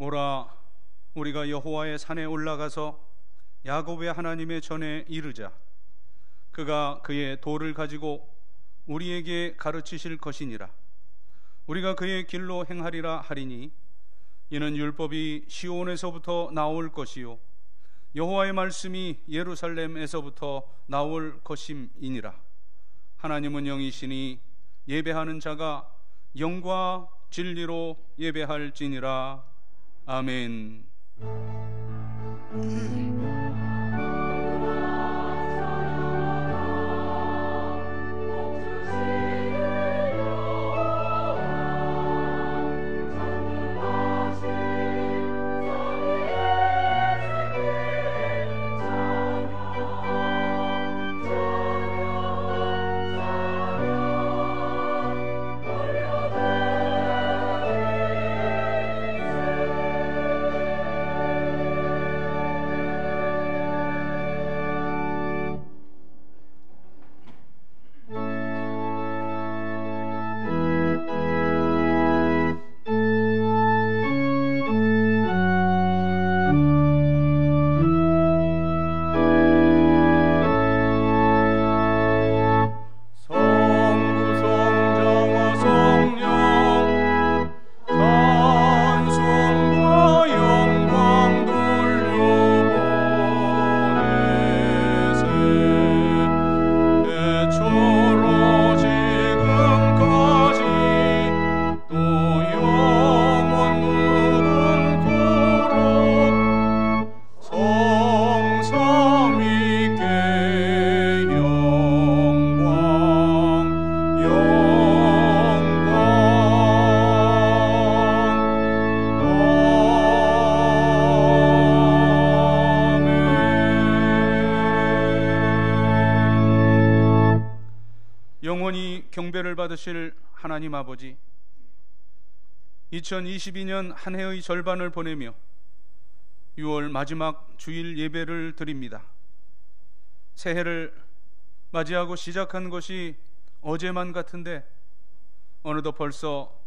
오라, 우리가 여호와의 산에 올라가서 야곱의 하나님의 전에 이르자. 그가 그의 도를 가지고 우리에게 가르치실 것이니라. 우리가 그의 길로 행하리라 하리니 이는 율법이 시온에서부터 나올 것이요 여호와의 말씀이 예루살렘에서부터 나올 것임이니라. 하나님은 영이시니 예배하는 자가 영과 진리로 예배할지니라. 아멘. 영원히 경배를 받으실 하나님 아버지, 2022년 한 해의 절반을 보내며 6월 마지막 주일 예배를 드립니다. 새해를 맞이하고 시작한 것이 어제만 같은데 어느덧 벌써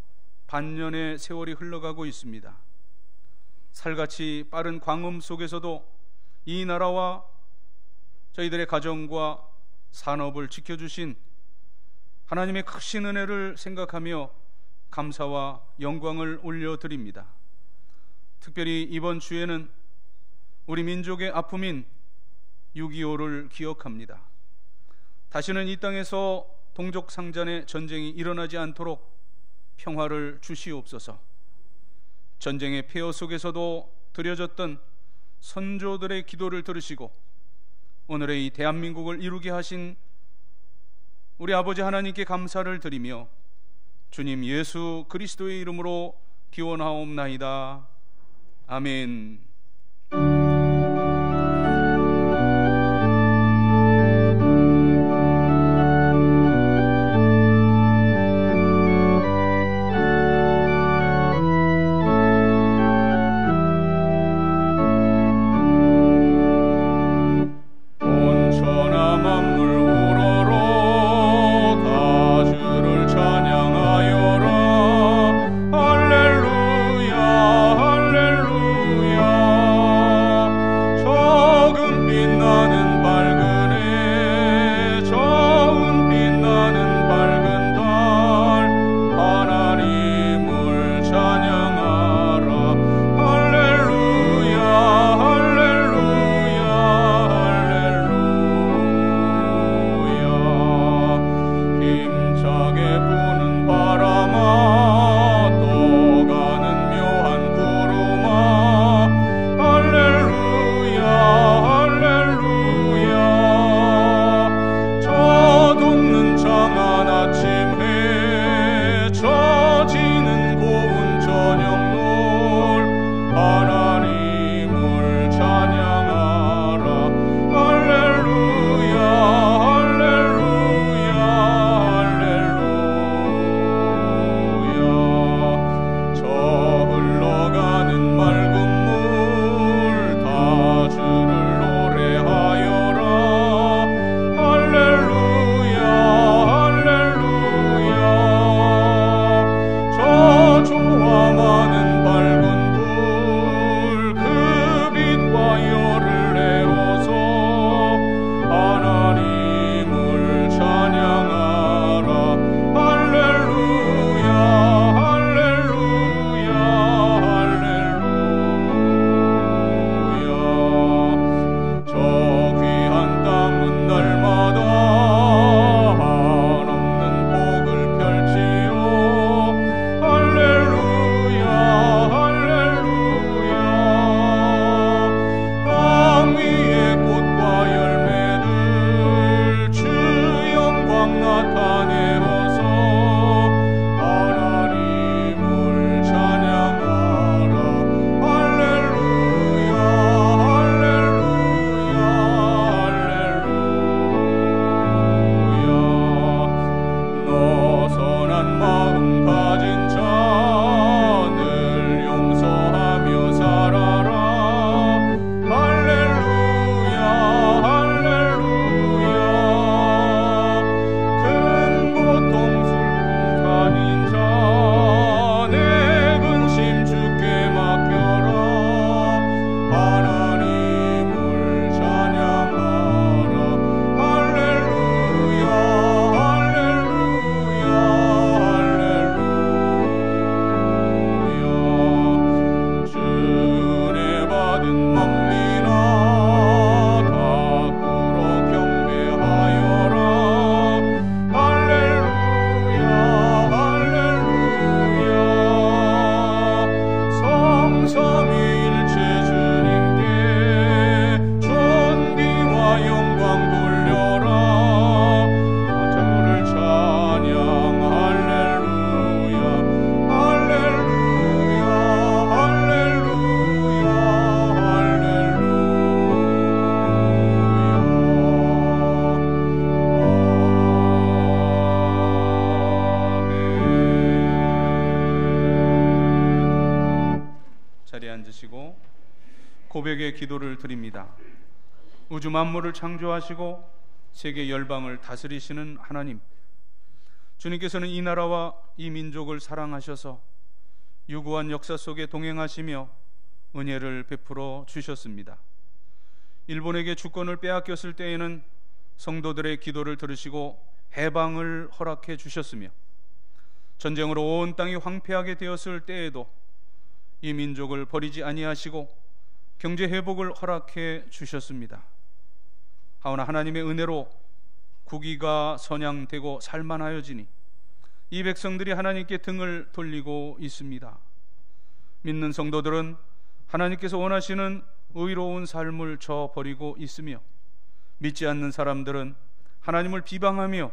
반년의 세월이 흘러가고 있습니다. 살같이 빠른 광음 속에서도 이 나라와 저희들의 가정과 산업을 지켜주신 하나님의 크신 은혜를 생각하며 감사와 영광을 올려드립니다. 특별히 이번 주에는 우리 민족의 아픔인 6.25를 기억합니다. 다시는 이 땅에서 동족상잔의 전쟁이 일어나지 않도록 평화를 주시옵소서. 전쟁의 폐허 속에서도 드려졌던 선조들의 기도를 들으시고 오늘의 이 대한민국을 이루게 하신 우리 아버지 하나님께 감사를 드리며 주님 예수 그리스도의 이름으로 기원하옵나이다. 아멘. 할렐루야 할렐루야 고백의 기도를 드립니다. 우주 만물을 창조하시고 세계 열방을 다스리시는 하나님, 주님께서는 이 나라와 이 민족을 사랑하셔서 유구한 역사 속에 동행하시며 은혜를 베풀어 주셨습니다. 일본에게 주권을 빼앗겼을 때에는 성도들의 기도를 들으시고 해방을 허락해 주셨으며, 전쟁으로 온 땅이 황폐하게 되었을 때에도 이 민족을 버리지 아니하시고 경제 회복을 허락해 주셨습니다. 하오나 하나님의 은혜로 국위가 선양되고 살만하여지니 이 백성들이 하나님께 등을 돌리고 있습니다. 믿는 성도들은 하나님께서 원하시는 의로운 삶을 저버리고 있으며, 믿지 않는 사람들은 하나님을 비방하며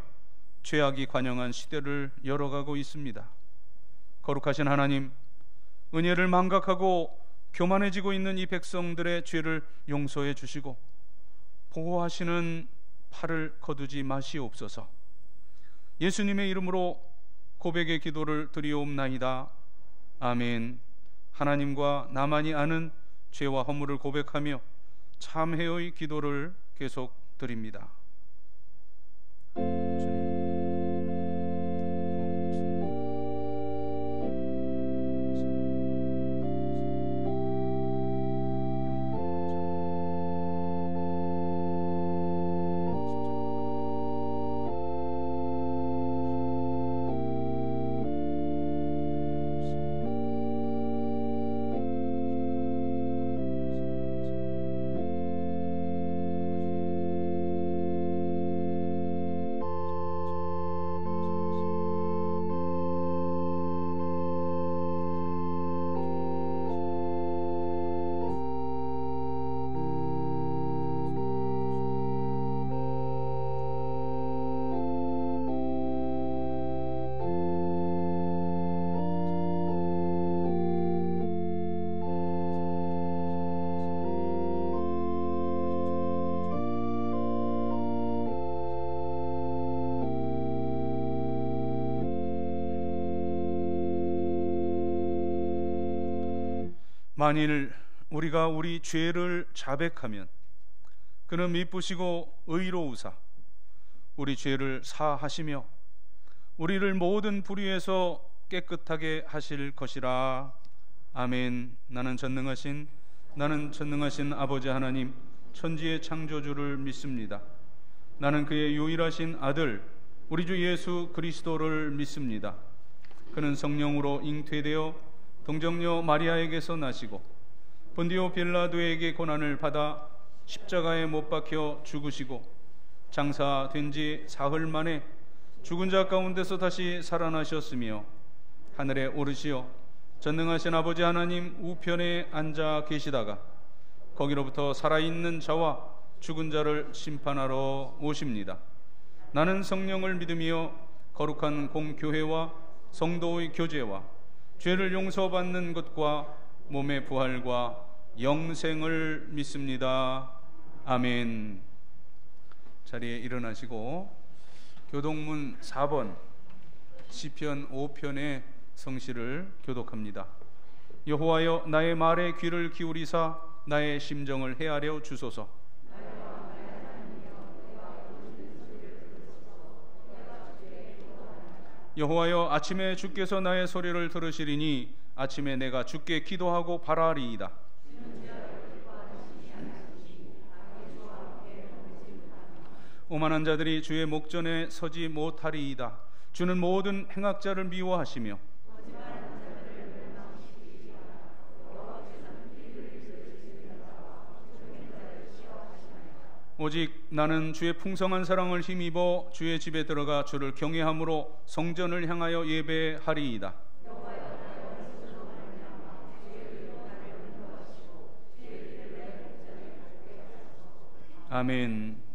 죄악이 관영한 시대를 열어가고 있습니다. 거룩하신 하나님, 은혜를 망각하고 교만해지고 있는 이 백성들의 죄를 용서해 주시고 보호하시는 팔을 거두지 마시옵소서. 예수님의 이름으로 고백의 기도를 드리옵나이다. 아멘. 하나님과 나만이 아는 죄와 허물을 고백하며 참회의 기도를 계속 드립니다. 만일 우리가 우리 죄를 자백하면 그는 미쁘시고 의로우사 우리 죄를 사하시며 우리를 모든 불의에서 깨끗하게 하실 것이라. 아멘. 나는 전능하신 아버지 하나님, 천지의 창조주를 믿습니다. 나는 그의 유일하신 아들 우리 주 예수 그리스도를 믿습니다. 그는 성령으로 잉태되어 동정녀 마리아에게서 나시고 본디오 빌라도에게 고난을 받아 십자가에 못 박혀 죽으시고 장사된 지 사흘 만에 죽은 자 가운데서 다시 살아나셨으며 하늘에 오르시어 전능하신 아버지 하나님 우편에 앉아 계시다가 거기로부터 살아있는 자와 죽은 자를 심판하러 오십니다. 나는 성령을 믿으며 거룩한 공교회와 성도의 교제와 죄를 용서받는 것과 몸의 부활과 영생을 믿습니다. 아멘. 자리에 일어나시고 교독문 4번 시편 5편의 성시를 교독합니다. 여호와여, 나의 말에 귀를 기울이사 나의 심정을 헤아려 주소서. 여호와여, 아침에 주께서 나의 소리를 들으시리니 아침에 내가 주께 기도하고 바라리이다. 오만한 자들이 주의 목전에 서지 못하리이다. 주는 모든 행악자를 미워하시며 오직 나는 주의 풍성한 사랑을 힘입어 주의 집에 들어가 주를 경외함으로 성전을 향하여 예배하리이다. 아멘.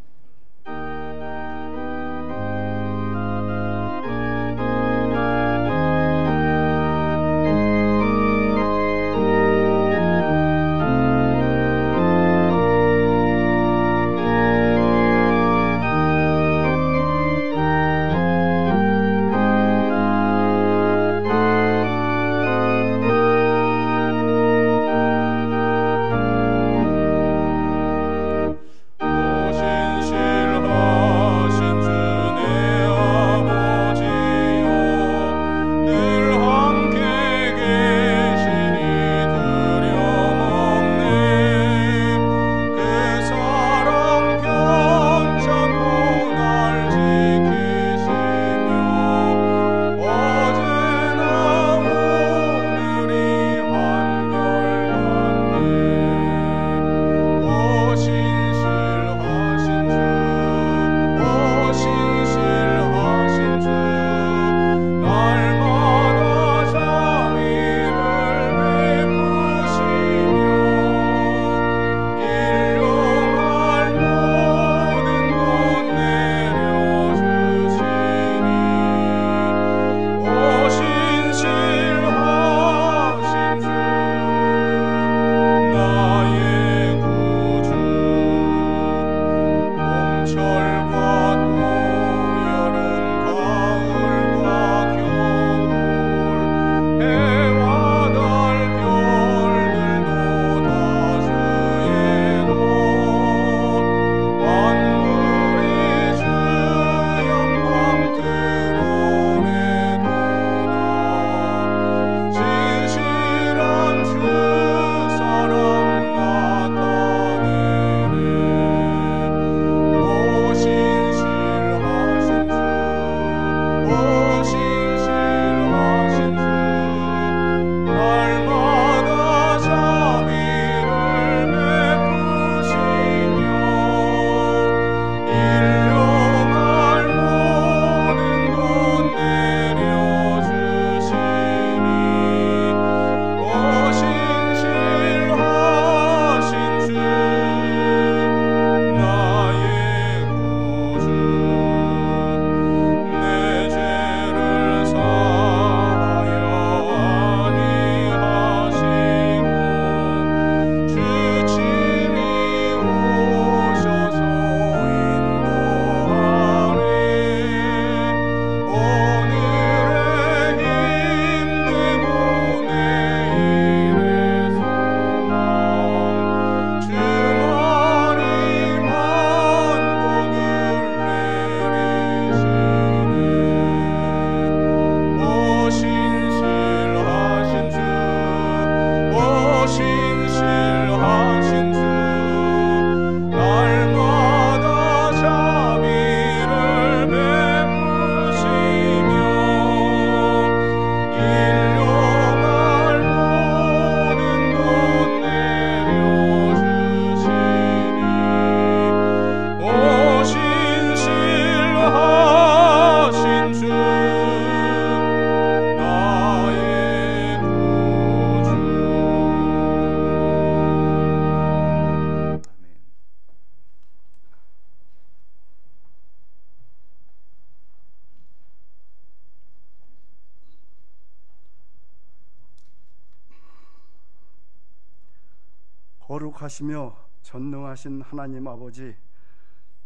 거룩하시며 전능하신 하나님 아버지,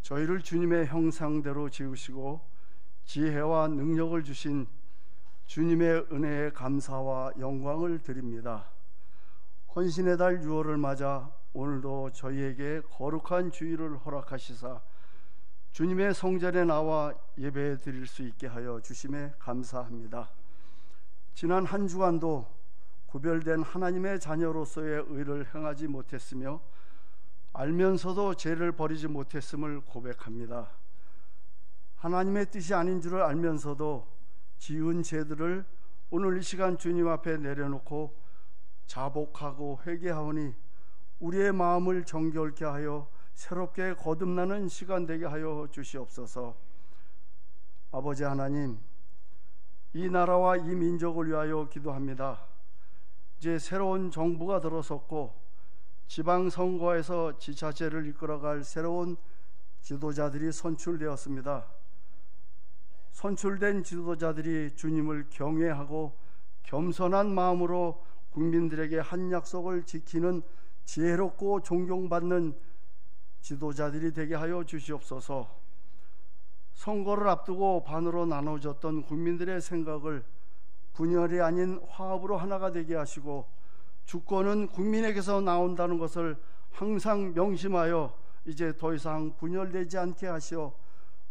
저희를 주님의 형상대로 지으시고 지혜와 능력을 주신 주님의 은혜에 감사와 영광을 드립니다. 헌신의 달 6월을 맞아 오늘도 저희에게 거룩한 주일을 허락하시사 주님의 성전에 나와 예배 드릴 수 있게 하여 주심에 감사합니다. 지난 한 주간도 구별된 하나님의 자녀로서의 의를 행하지 못했으며 알면서도 죄를 버리지 못했음을 고백합니다. 하나님의 뜻이 아닌 줄을 알면서도 지은 죄들을 오늘 이 시간 주님 앞에 내려놓고 자복하고 회개하오니 우리의 마음을 정결케 하여 새롭게 거듭나는 시간 되게 하여 주시옵소서. 아버지 하나님, 이 나라와 이 민족을 위하여 기도합니다. 이제 새로운 정부가 들어섰고 지방선거에서 지자체를 이끌어갈 새로운 지도자들이 선출되었습니다. 선출된 지도자들이 주님을 경외하고 겸손한 마음으로 국민들에게 한 약속을 지키는 지혜롭고 존경받는 지도자들이 되게 하여 주시옵소서. 선거를 앞두고 반으로 나눠졌던 국민들의 생각을 분열이 아닌 화합으로 하나가 되게 하시고 주권은 국민에게서 나온다는 것을 항상 명심하여 이제 더 이상 분열되지 않게 하시어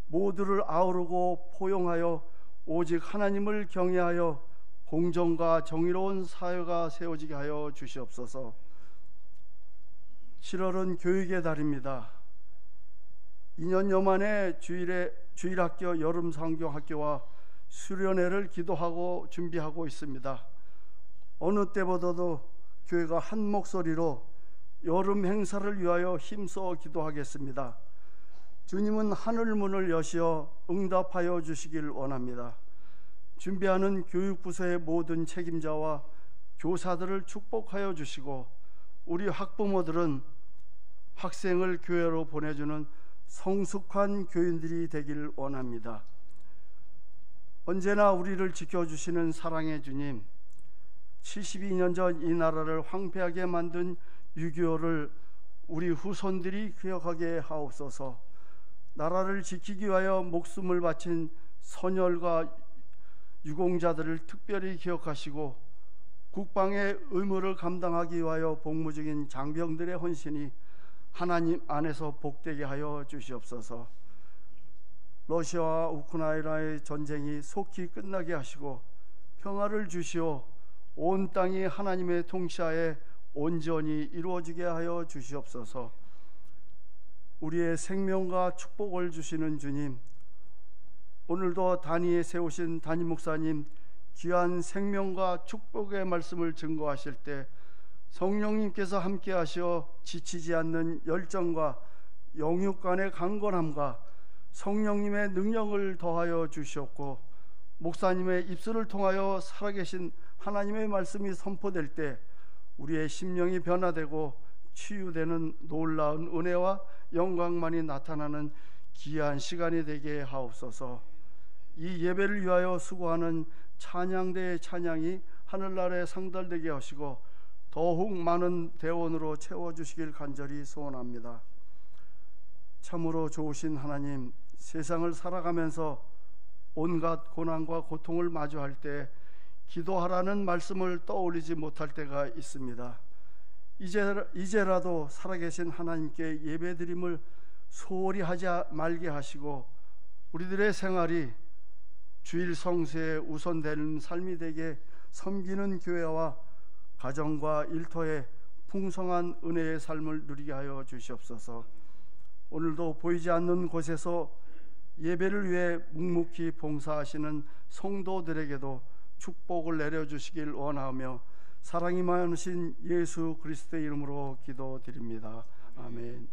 모두를 아우르고 포용하여 오직 하나님을 경외하여 공정과 정의로운 사회가 세워지게 하여 주시옵소서. 7월은 교육의 달입니다. 2년여 만에 주일학교, 여름상경학교와 수련회를 기도하고 준비하고 있습니다. 어느 때보다도 교회가 한 목소리로 여름 행사를 위하여 힘써 기도하겠습니다. 주님은 하늘 문을 여시어 응답하여 주시길 원합니다. 준비하는 교육부서의 모든 책임자와 교사들을 축복하여 주시고 우리 학부모들은 학생을 교회로 보내주는 성숙한 교인들이 되길 원합니다. 언제나 우리를 지켜주시는 사랑의 주님, 72년 전 이 나라를 황폐하게 만든 6.25를 우리 후손들이 기억하게 하옵소서. 나라를 지키기 위하여 목숨을 바친 선열과 유공자들을 특별히 기억하시고 국방의 의무를 감당하기 위하여 복무 중인 장병들의 헌신이 하나님 안에서 복되게 하여 주시옵소서. 러시아와 우크라이나의 전쟁이 속히 끝나게 하시고 평화를 주시어 온 땅이 하나님의 통치하에 온전히 이루어지게 하여 주시옵소서. 우리의 생명과 축복을 주시는 주님, 오늘도 단위에 세우신 담임 목사님 귀한 생명과 축복의 말씀을 증거하실 때 성령님께서 함께 하시어 지치지 않는 열정과 영육 간의 강건함과 성령님의 능력을 더하여 주시옵고 목사님의 입술을 통하여 살아계신 하나님의 말씀이 선포될 때 우리의 심령이 변화되고 치유되는 놀라운 은혜와 영광만이 나타나는 귀한 시간이 되게 하옵소서. 이 예배를 위하여 수고하는 찬양대의 찬양이 하늘나라에 상달되게 하시고 더욱 많은 대원으로 채워주시길 간절히 소원합니다. 참으로 좋으신 하나님, 세상을 살아가면서 온갖 고난과 고통을 마주할 때 기도하라는 말씀을 떠올리지 못할 때가 있습니다. 이제라도 살아계신 하나님께 예배드림을 소홀히 하지 말게 하시고 우리들의 생활이 주일 성수에 우선되는 삶이 되게 섬기는 교회와 가정과 일터에 풍성한 은혜의 삶을 누리게 하여 주시옵소서. 오늘도 보이지 않는 곳에서 예배를 위해 묵묵히 봉사하시는 성도들에게도 축복을 내려주시길 원하며 사랑이 많으신 예수 그리스도의 이름으로 기도드립니다. 아멘.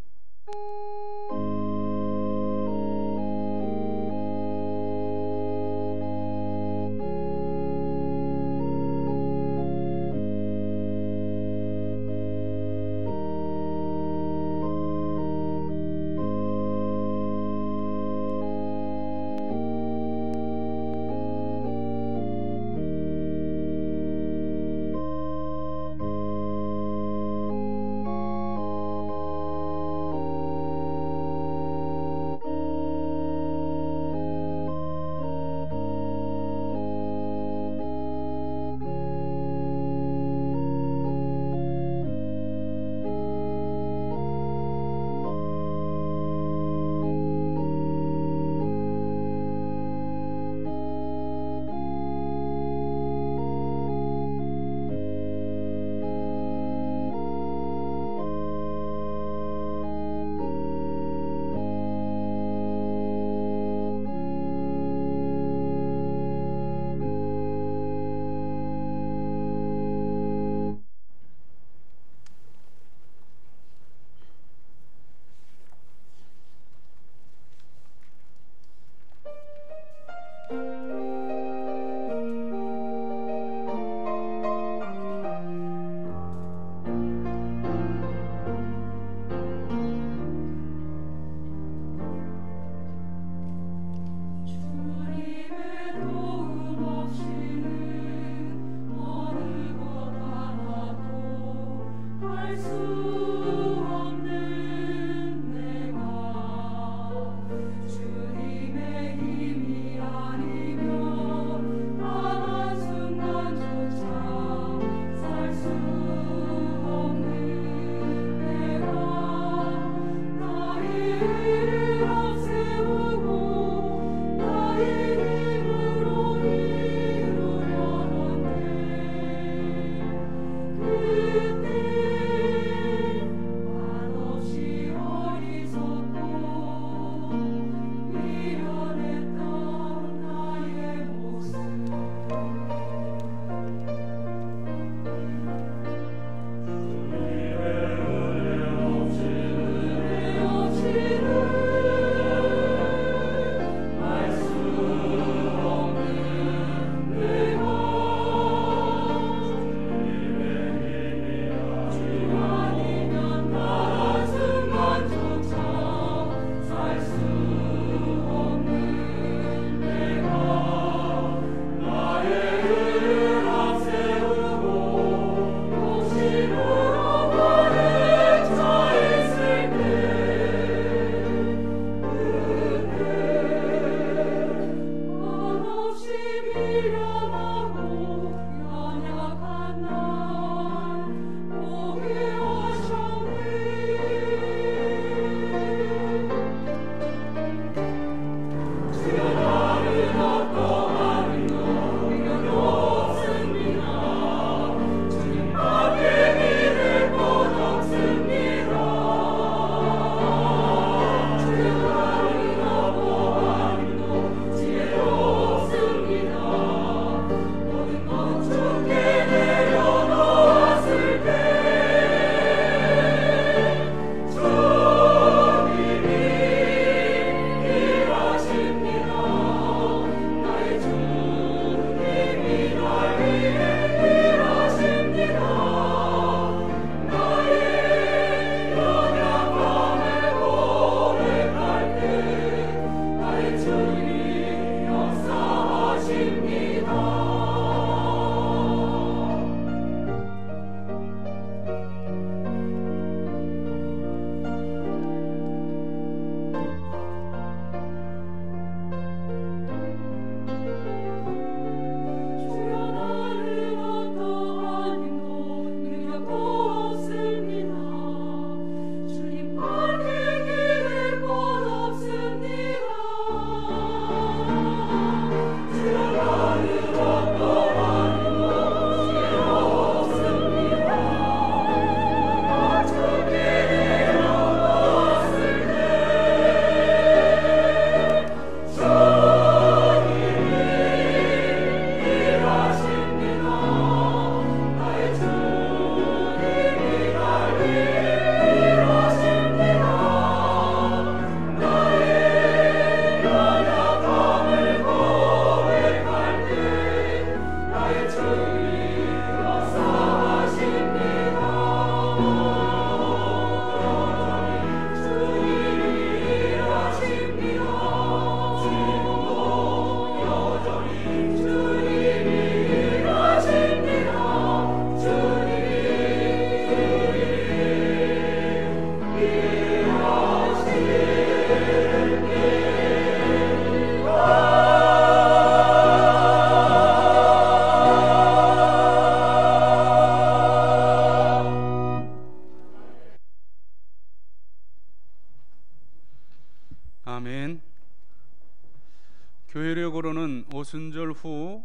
개교력으로는 오순절 후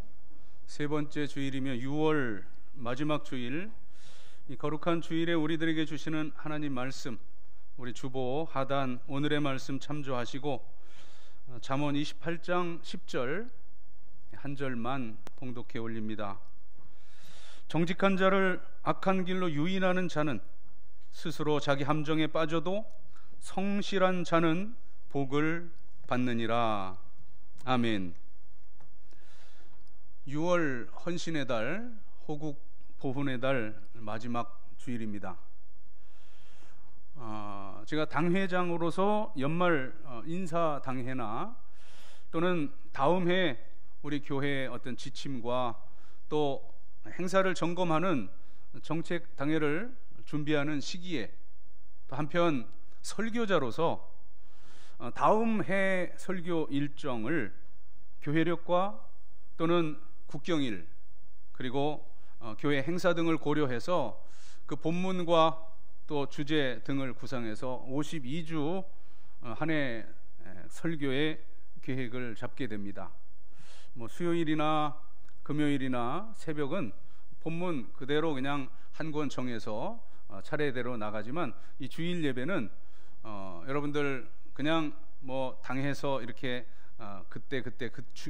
세 번째 주일이며 6월 마지막 주일, 이 거룩한 주일에 우리들에게 주시는 하나님 말씀, 우리 주보 하단 오늘의 말씀 참조하시고 잠언 28장 10절 한 절만 봉독해 올립니다. 정직한 자를 악한 길로 유인하는 자는 스스로 자기 함정에 빠져도 성실한 자는 복을 받느니라. 아멘. 6월 헌신의 달, 호국 보훈의 달 마지막 주일입니다. 제가 당회장으로서 연말 인사 당회나 또는 다음 해 우리 교회의 어떤 지침과 또 행사를 점검하는 정책 당회를 준비하는 시기에 또 한편 설교자로서 다음 해 설교 일정을 교회력과 또는 국경일 그리고 교회 행사 등을 고려해서 그 본문과 또 주제 등을 구성해서 52주 한 해 설교의 계획을 잡게 됩니다. 수요일이나 금요일이나 새벽은 본문 그대로 그냥 한 권 정해서 차례대로 나가지만 이 주일 예배는 여러분들 그냥 당해서 이렇게 그때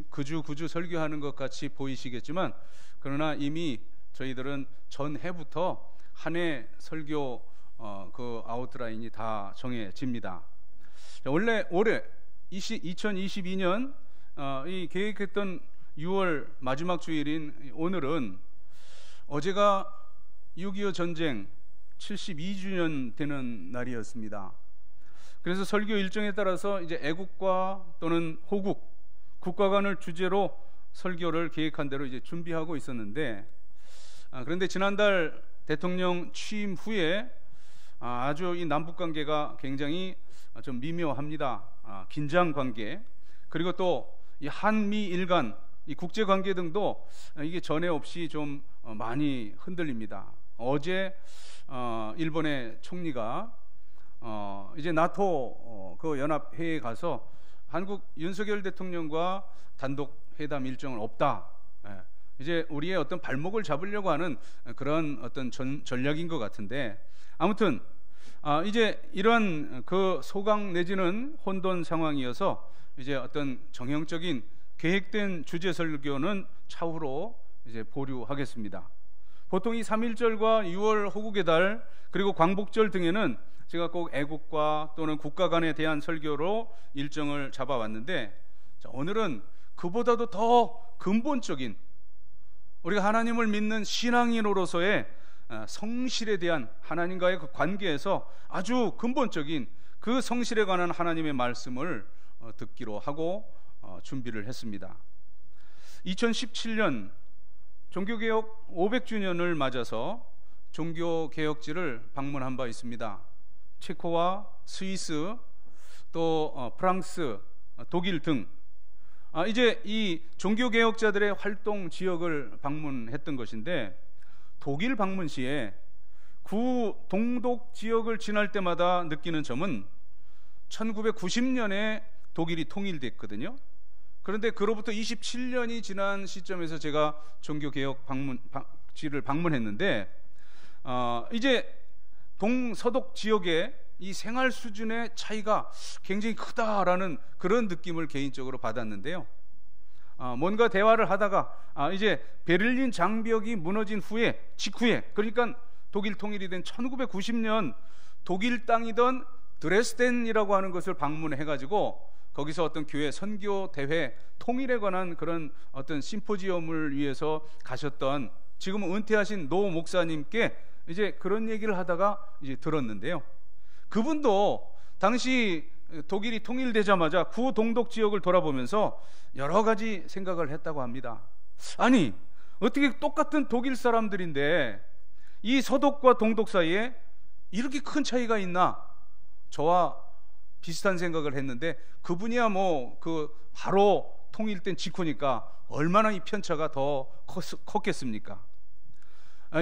그주 설교하는 것 같이 보이시겠지만 그러나 이미 저희들은 전해부터 한 해 설교 그 아웃라인이 다 정해집니다. 원래 올해 2022년 이 계획했던 6월 마지막 주일인 오늘은 어제가 6.25 전쟁 72주년 되는 날이었습니다. 그래서 설교 일정에 따라서 이제 애국과 또는 호국, 국가관을 주제로 설교를 계획한 대로 이제 준비하고 있었는데 그런데 지난달 대통령 취임 후에 아주 이 남북 관계가 굉장히 좀 미묘합니다. 긴장 관계 그리고 또 이 한미일 간 이 국제 관계 등도 이게 전에 없이 좀 많이 흔들립니다. 어제 일본의 총리가 이제 나토 그 연합회에 가서 한국 윤석열 대통령과 단독 회담 일정은 없다. 이제 우리의 어떤 발목을 잡으려고 하는 그런 어떤 전략인 것 같은데 아무튼 이제 이러한 그 소강 내지는 혼돈 상황이어서 이제 어떤 정형적인 계획된 주제 설교는 차후로 이제 보류하겠습니다. 보통 이 3.1절과 6월 호국의 달 그리고 광복절 등에는 제가 꼭 애국과 또는 국가 간에 대한 설교로 일정을 잡아왔는데 오늘은 그보다도 더 근본적인 우리가 하나님을 믿는 신앙인으로서의 성실에 대한 하나님과의 그 관계에서 아주 근본적인 그 성실에 관한 하나님의 말씀을 듣기로 하고 준비를 했습니다. 2017년 종교개혁 500주년을 맞아서 종교개혁지를 방문한 바 있습니다. 체코와 스위스 또 프랑스, 독일 등 이제 이 종교개혁자들의 활동 지역을 방문했던 것인데 독일 방문 시에 구 동독 지역을 지날 때마다 느끼는 점은 1990년에 독일이 통일됐거든요. 그런데 그로부터 27년이 지난 시점에서 제가 종교개혁 지를 방문했는데 이제 동서독 지역의 이 생활 수준의 차이가 굉장히 크다라는 그런 느낌을 개인적으로 받았는데요. 뭔가 대화를 하다가 이제 베를린 장벽이 무너진 직후에 그러니까 독일 통일이 된 1990년 독일 땅이던 드레스덴이라고 하는 것을 방문해가지고 거기서 어떤 교회 선교 대회 통일에 관한 그런 어떤 심포지엄을 위해서 가셨던 지금은 은퇴하신 노 목사님께 이제 그런 얘기를 하다가 이제 들었는데요. 그분도 당시 독일이 통일되자마자 구동독 지역을 돌아보면서 여러 가지 생각을 했다고 합니다. 아니 어떻게 똑같은 독일 사람들인데 이 서독과 동독 사이에 이렇게 큰 차이가 있나? 저와 비슷한 생각을 했는데 그분이야 그 바로 통일된 직후니까 얼마나 이 편차가 더 컸겠습니까?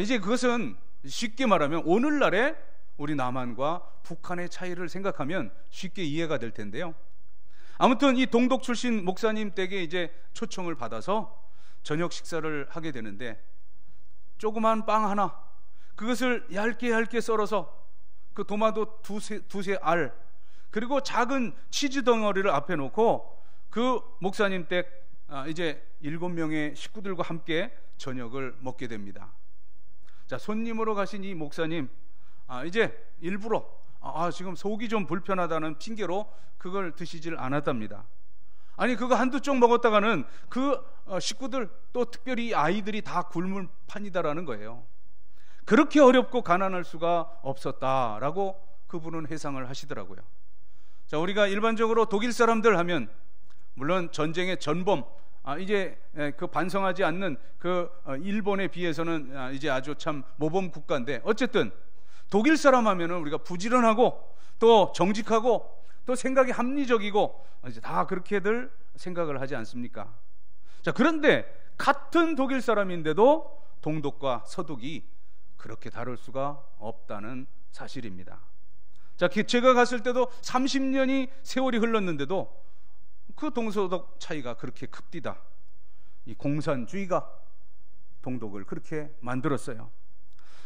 이제 그것은 쉽게 말하면 오늘날의 우리 남한과 북한의 차이를 생각하면 쉽게 이해가 될 텐데요. 아무튼 이 동독 출신 목사님 댁에 이제 초청을 받아서 저녁 식사를 하게 되는데, 조그만 빵 하나, 그것을 얇게 썰어서 그 도마도 두세 알, 그리고 작은 치즈 덩어리를 앞에 놓고 그 목사님 댁 이제 7명의 식구들과 함께 저녁을 먹게 됩니다. 자, 손님으로 가신 이 목사님, 이제 일부러 지금 속이 좀 불편하다는 핑계로 그걸 드시질 않았답니다. 아니, 그거 한두 쪽 먹었다가는 그 식구들, 또 특별히 아이들이 다 굶을 판이다라는 거예요. 그렇게 어렵고 가난할 수가 없었다라고 그분은 해상을 하시더라고요. 자, 우리가 일반적으로 독일 사람들 하면, 물론 전쟁의 전범, 이제 그 반성하지 않는 그 일본에 비해서는 이제 아주 참 모범 국가인데, 어쨌든 독일 사람 하면은 우리가 부지런하고 또 정직하고 또 생각이 합리적이고 이제 다 그렇게들 생각을 하지 않습니까? 자, 그런데 같은 독일 사람인데도 동독과 서독이 그렇게 다를 수가 없다는 사실입니다. 자, 제가 갔을 때도 30년이 세월이 흘렀는데도 그 동서독 차이가 그렇게 큽디다. 이 공산주의가 동독을 그렇게 만들었어요.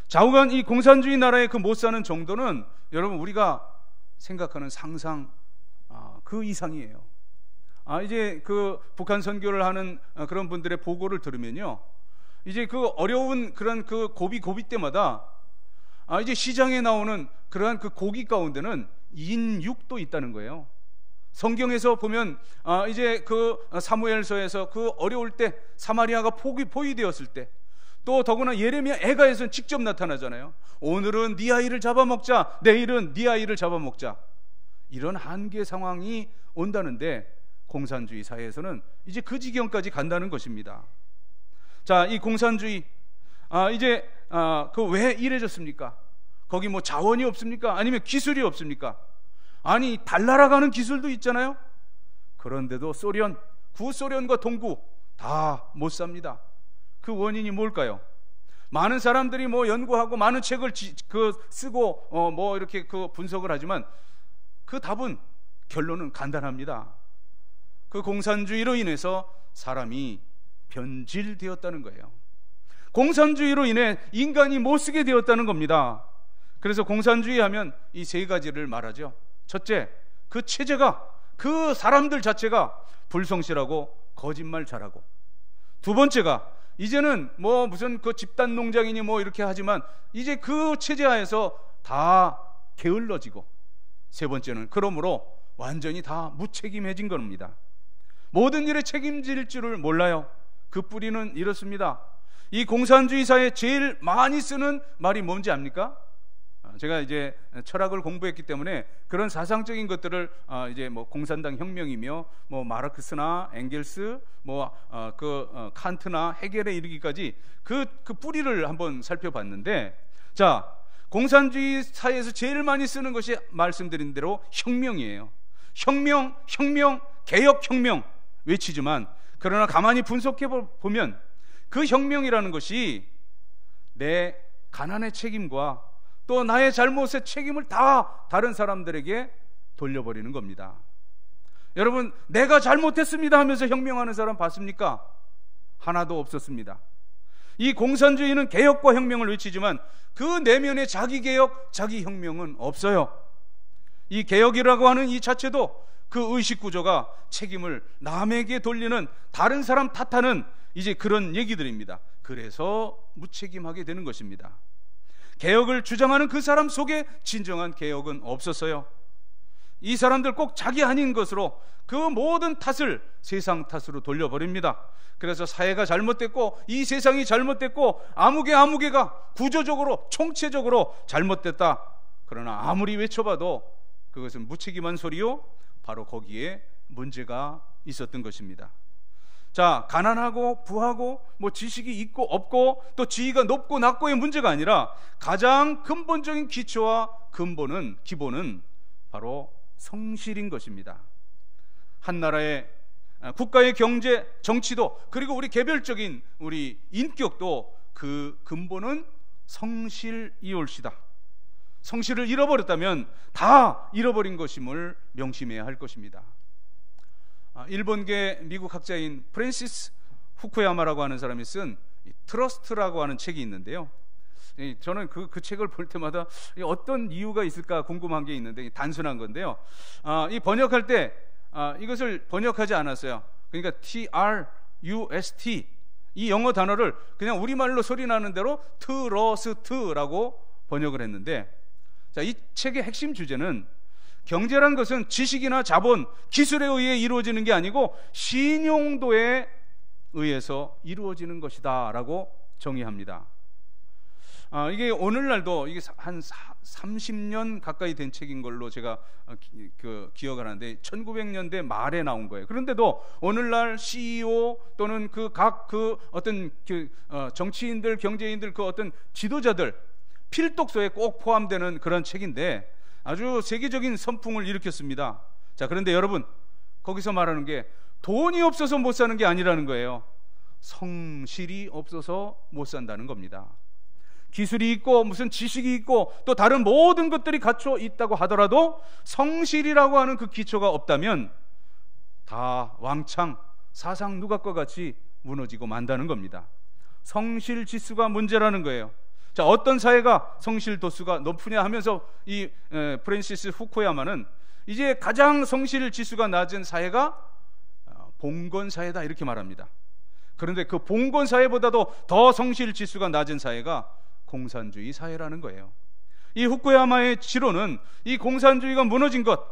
좌우간 이 공산주의 나라에 그 못 사는 정도는 여러분 우리가 생각하는 상상 그 이상이에요. 이제 그 북한 선교를 하는 그런 분들의 보고를 들으면요, 이제 그 어려운 그런 그 고비 때마다 이제 시장에 나오는 그러한 그 고기 가운데는 인육도 있다는 거예요. 성경에서 보면 이제 그 사무엘서에서 그 어려울 때 사마리아가 포위되었을 때, 또 더구나 예레미야 애가에서는 직접 나타나잖아요. 오늘은 네 아이를 잡아먹자, 내일은 네 아이를 잡아먹자. 이런 한계 상황이 온다는데 공산주의 사회에서는 이제 그 지경까지 간다는 것입니다. 자, 이 공산주의 이제 그 왜 이래졌습니까? 거기 뭐 자원이 없습니까? 아니면 기술이 없습니까? 아니, 달나라가는 기술도 있잖아요. 그런데도 구소련과 동구 다 못 삽니다. 그 원인이 뭘까요? 많은 사람들이 뭐 연구하고 많은 책을 쓰고 뭐 이렇게 그 분석을 하지만 그 답은, 결론은 간단합니다. 그 공산주의로 인해서 사람이 변질되었다는 거예요. 공산주의로 인해 인간이 못 쓰게 되었다는 겁니다. 그래서 공산주의 하면 이 세 가지를 말하죠. 첫째, 그 체제가, 그 사람들 자체가 불성실하고 거짓말 잘하고, 두 번째가 이제는 뭐 무슨 그 집단 농장이니 뭐 이렇게 하지만 이제 그 체제 하에서 다 게을러지고, 세 번째는 그러므로 완전히 다 무책임해진 겁니다. 모든 일에 책임질 줄을 몰라요. 그 뿌리는 이렇습니다. 이 공산주의 사회에 제일 많이 쓰는 말이 뭔지 압니까? 제가 이제 철학을 공부했기 때문에 그런 사상적인 것들을 이제 뭐 공산당 혁명이며 뭐 마르크스나 엥겔스, 뭐 칸트나 헤겔에 이르기까지 그 뿌리를 한번 살펴봤는데, 자, 공산주의 사회에서 제일 많이 쓰는 것이 말씀드린 대로 혁명이에요. 혁명, 개혁혁명 외치지만, 그러나 가만히 분석해 보면 그 혁명이라는 것이 내 가난의 책임과 또 나의 잘못의 책임을 다 다른 사람들에게 돌려버리는 겁니다. 여러분, 내가 잘못했습니다 하면서 혁명하는 사람 봤습니까? 하나도 없었습니다. 이 공산주의는 개혁과 혁명을 외치지만 그 내면에 자기 개혁, 자기 혁명은 없어요. 이 개혁이라고 하는 이 자체도 그 의식 구조가 책임을 남에게 돌리는, 다른 사람 탓하는 이제 그런 얘기들입니다. 그래서 무책임하게 되는 것입니다. 개혁을 주장하는 그 사람 속에 진정한 개혁은 없었어요. 이 사람들 꼭 자기 아닌 것으로 그 모든 탓을 세상 탓으로 돌려버립니다. 그래서 사회가 잘못됐고 이 세상이 잘못됐고 아무개가 구조적으로 총체적으로 잘못됐다. 그러나 아무리 외쳐봐도 그것은 무책임한 소리요, 바로 거기에 문제가 있었던 것입니다. 자, 가난하고 부하고 뭐 지식이 있고 없고 또 지위가 높고 낮고의 문제가 아니라 가장 근본적인 기초와 기본은 바로 성실인 것입니다. 한 나라의 국가의 경제, 정치도, 그리고 우리 개별적인 우리 인격도 그 근본은 성실이올시다. 성실을 잃어버렸다면 다 잃어버린 것임을 명심해야 할 것입니다. 일본계 미국 학자인 프랜시스 후쿠야마라고 하는 사람이 쓴 트러스트라고 하는 책이 있는데요. 저는 그 책을 볼 때마다 어떤 이유가 있을까 궁금한 게 있는데, 단순한 건데요. 이 번역할 때 이것을 번역하지 않았어요. 그러니까 TRUST, 이 영어 단어를 그냥 우리말로 소리 나는 대로 트러스트라고 번역을 했는데, 자, 이 책의 핵심 주제는 경제란 것은 지식이나 자본, 기술에 의해 이루어지는 게 아니고 신용도에 의해서 이루어지는 것이다 라고 정의합니다. 이게 오늘날도 이게 한 30년 가까이 된 책인 걸로 제가 기억을 하는데 1900년대 말에 나온 거예요. 그런데도 오늘날 CEO 또는 어떤 정치인들, 경제인들, 어떤 지도자들 필독서에 꼭 포함되는 그런 책인데 아주 세계적인 선풍을 일으켰습니다. 자, 그런데 여러분, 거기서 말하는 게 돈이 없어서 못 사는 게 아니라는 거예요. 성실이 없어서 못 산다는 겁니다. 기술이 있고 무슨 지식이 있고 또 다른 모든 것들이 갖춰 있다고 하더라도 성실이라고 하는 그 기초가 없다면 다 왕창 사상 누각과 같이 무너지고 만다는 겁니다. 성실 지수가 문제라는 거예요. 자, 어떤 사회가 성실 도수가 높으냐 하면서 이 프랜시스 후쿠야마는 이제 가장 성실 지수가 낮은 사회가 봉건 사회다 이렇게 말합니다. 그런데 그 봉건 사회보다도 더 성실 지수가 낮은 사회가 공산주의 사회라는 거예요. 이 후쿠야마의 지론은 이 공산주의가 무너진 것,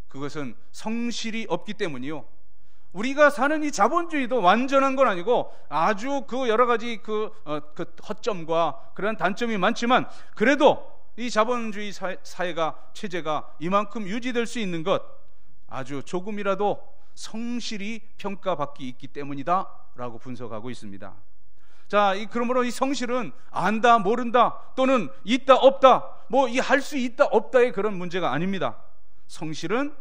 그것은 성실이 없기 때문이요. 우리가 사는 이 자본주의도 완전한 건 아니고 아주 여러 가지 허점과 그런 단점이 많지만, 그래도 이 자본주의 사회가 체제가 이만큼 유지될 수 있는 것, 아주 조금이라도 성실이 평가받기 있기 때문이다 라고 분석하고 있습니다. 자, 그러므로 이 성실은 안다 모른다 또는 있다 없다, 이 할 수 있다 없다의 그런 문제가 아닙니다. 성실은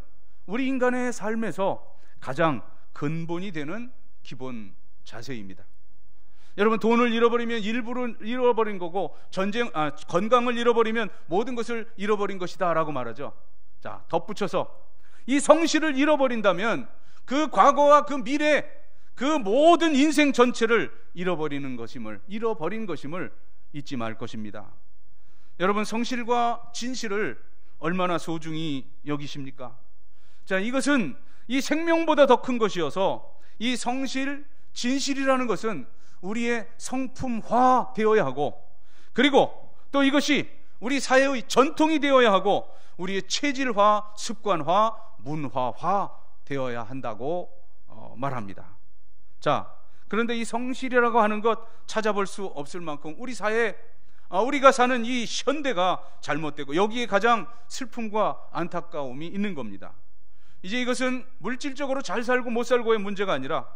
우리 인간의 삶에서 가장 근본이 되는 기본 자세입니다. 여러분, 돈을 잃어버리면 일부를 잃어버린 거고 건강을 잃어버리면 모든 것을 잃어버린 것이다 라고 말하죠. 자, 덧붙여서 이 성실을 잃어버린다면 그 과거와 그 미래, 그 모든 인생 전체를 잃어버린 것임을 잊지 말 것입니다. 여러분, 성실과 진실을 얼마나 소중히 여기십니까? 자, 이것은 이 생명보다 더 큰 것이어서 이 성실, 진실이라는 것은 우리의 성품화 되어야 하고, 그리고 또 이것이 우리 사회의 전통이 되어야 하고 우리의 체질화, 습관화, 문화화 되어야 한다고 말합니다. 자, 그런데 이 성실이라고 하는 것 찾아볼 수 없을 만큼 우리 사회, 우리가 사는 이 현대가 잘못되고 여기에 가장 슬픔과 안타까움이 있는 겁니다. 이제 이것은 물질적으로 잘 살고 못 살고의 문제가 아니라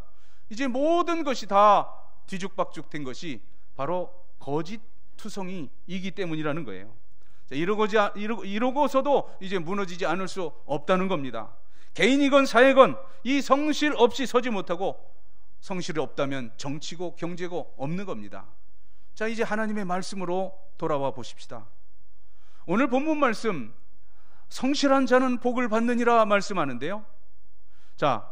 이제 모든 것이 다 뒤죽박죽 된 것이 바로 거짓투성이이기 때문이라는 거예요. 자, 이러고서도 이제 무너지지 않을 수 없다는 겁니다. 개인이건 사회건 이 성실 없이 서지 못하고, 성실이 없다면 정치고 경제고 없는 겁니다. 자, 이제 하나님의 말씀으로 돌아와 보십시다. 오늘 본문 말씀, 성실한 자는 복을 받느니라 말씀하는데요. 자,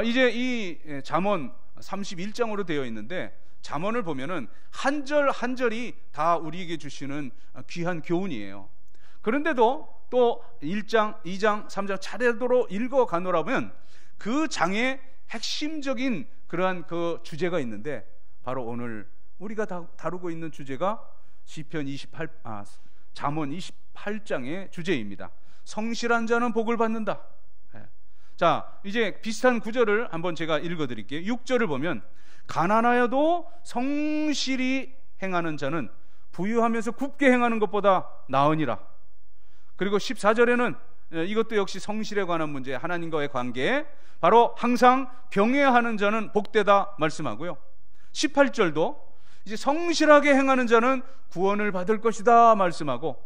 이제 이 잠언 31장으로 되어 있는데, 잠언을 보면은 한 절 한 절이 다 우리에게 주시는 귀한 교훈이에요. 그런데도 또 1장, 2장, 3장 차례대로 읽어가노라면 그 장의 핵심적인 그러한 그 주제가 있는데, 바로 오늘 우리가 다루고 있는 주제가 잠언 28장의 주제입니다. 성실한 자는 복을 받는다. 자, 이제 비슷한 구절을 한번 제가 읽어드릴게요. 6절을 보면 가난하여도 성실히 행하는 자는 부유하면서 굽게 행하는 것보다 나으니라. 그리고 14절에는 이것도 역시 성실에 관한 문제, 하나님과의 관계, 바로 항상 경외하는 자는 복되다 말씀하고요. 18절도 이제 성실하게 행하는 자는 구원을 받을 것이다 말씀하고,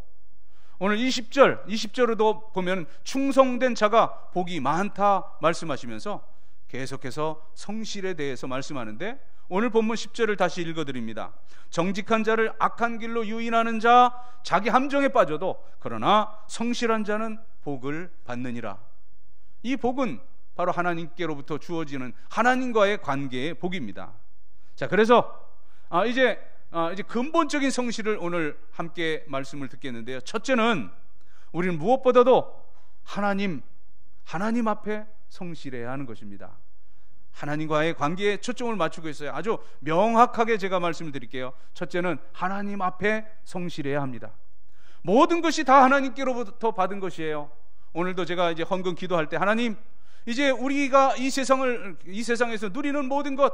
오늘 20절에도 보면 충성된 자가 복이 많다 말씀하시면서 계속해서 성실에 대해서 말씀하는데, 오늘 본문 10절을 다시 읽어드립니다. 정직한 자를 악한 길로 유인하는 자 자기 함정에 빠져도 그러나 성실한 자는 복을 받느니라. 이 복은 바로 하나님께로부터 주어지는 하나님과의 관계의 복입니다. 자, 그래서 이제 근본적인 성실을 오늘 함께 말씀을 듣겠는데요. 첫째는 우리는 무엇보다도 하나님 앞에 성실해야 하는 것입니다. 하나님과의 관계에 초점을 맞추고 있어요. 아주 명확하게 제가 말씀을 드릴게요. 첫째는 하나님 앞에 성실해야 합니다. 모든 것이 다 하나님께로부터 받은 것이에요. 오늘도 제가 이제 헌금 기도할 때, 하나님, 이제 우리가 이 세상에서 누리는 모든 것,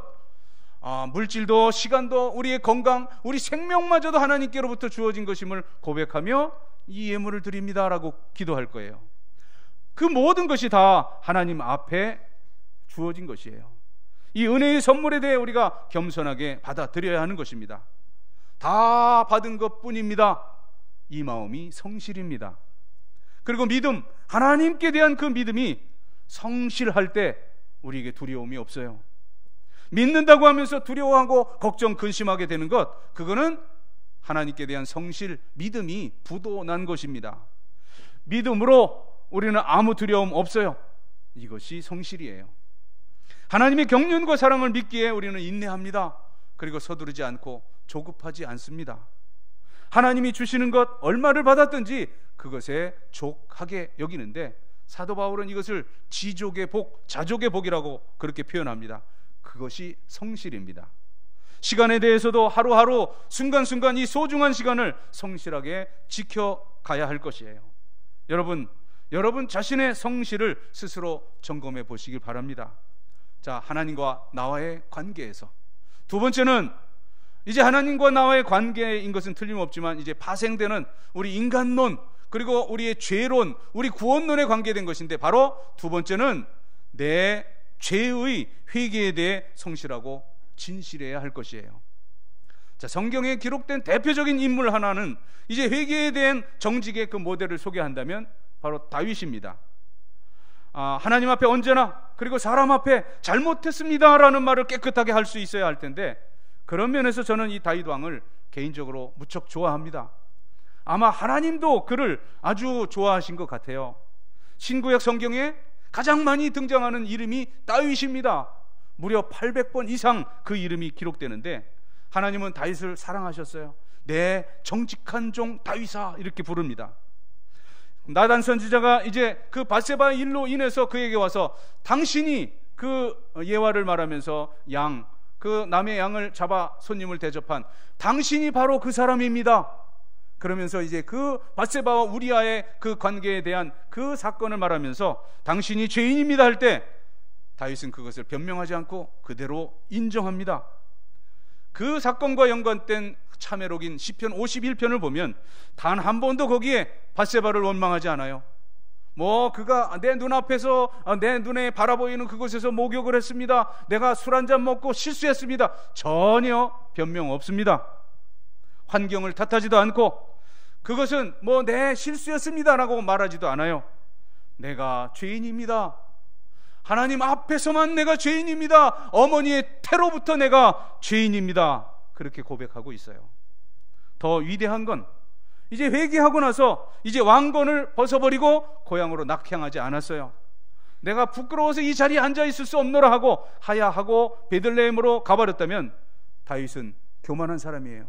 물질도 시간도 우리의 건강, 우리 생명마저도 하나님께로부터 주어진 것임을 고백하며 이 예물을 드립니다라고 기도할 거예요. 그 모든 것이 다 하나님 앞에 주어진 것이에요. 이 은혜의 선물에 대해 우리가 겸손하게 받아들여야 하는 것입니다. 다 받은 것뿐입니다. 이 마음이 성실입니다. 그리고 믿음, 하나님께 대한 그 믿음이 성실할 때 우리에게 두려움이 없어요. 믿는다고 하면서 두려워하고 걱정, 근심하게 되는 것, 그거는 하나님께 대한 성실, 믿음이 부도난 것입니다. 믿음으로 우리는 아무 두려움 없어요. 이것이 성실이에요. 하나님의 경륜과 사랑을 믿기에 우리는 인내합니다. 그리고 서두르지 않고 조급하지 않습니다. 하나님이 주시는 것 얼마를 받았든지 그것에 족하게 여기는데, 사도 바울은 이것을 지족의 복, 자족의 복이라고 그렇게 표현합니다. 그것이 성실입니다. 시간에 대해서도 하루하루 순간순간 이 소중한 시간을 성실하게 지켜가야 할 것이에요. 여러분 자신의 성실을 스스로 점검해 보시길 바랍니다. 자, 하나님과 나와의 관계에서 두 번째는, 이제 하나님과 나와의 관계인 것은 틀림없지만 이제 파생되는 우리 인간론, 그리고 우리의 죄론, 우리 구원론에 관계된 것인데, 바로 두 번째는 내 죄의 회개에 대해 성실하고 진실해야 할 것이에요. 자, 성경에 기록된 대표적인 인물 하나는 이제 회개에 대한 정직의 그 모델을 소개한다면 바로 다윗입니다. 하나님 앞에 언제나, 그리고 사람 앞에 잘못했습니다라는 말을 깨끗하게 할 수 있어야 할 텐데, 그런 면에서 저는 이 다윗 왕을 개인적으로 무척 좋아합니다. 아마 하나님도 그를 아주 좋아하신 것 같아요. 신구약 성경에 가장 많이 등장하는 이름이 다윗입니다. 무려 800번 이상 그 이름이 기록되는데, 하나님은 다윗을 사랑하셨어요. 내 정직한 종 다윗아, 이렇게 부릅니다. 나단 선지자가 이제 그 밧세바의 일로 인해서 그에게 와서, 당신이 그 예화를 말하면서 그 남의 양을 잡아 손님을 대접한 당신이 바로 그 사람입니다. 그러면서 이제 그 밧세바와 우리아의 그 관계에 대한 그 사건을 말하면서 당신이 죄인입니다 할 때, 다윗은 그것을 변명하지 않고 그대로 인정합니다. 그 사건과 연관된 참회록인 시편 51편을 보면 단 한 번도 거기에 밧세바를 원망하지 않아요. 그가 내 눈앞에서, 내 눈에 바라보이는 그곳에서 목욕을 했습니다, 내가 술 한잔 먹고 실수했습니다, 전혀 변명 없습니다. 환경을 탓하지도 않고, 그것은 내 실수였습니다라고 말하지도 않아요. 내가 죄인입니다, 하나님 앞에서만 내가 죄인입니다, 어머니의 태로부터 내가 죄인입니다, 그렇게 고백하고 있어요. 더 위대한 건, 이제 회개하고 나서 이제 왕권을 벗어버리고 고향으로 낙향하지 않았어요. 내가 부끄러워서 이 자리에 앉아있을 수 없노라 하고 하야하고 베들레헴으로 가버렸다면 다윗은 교만한 사람이에요.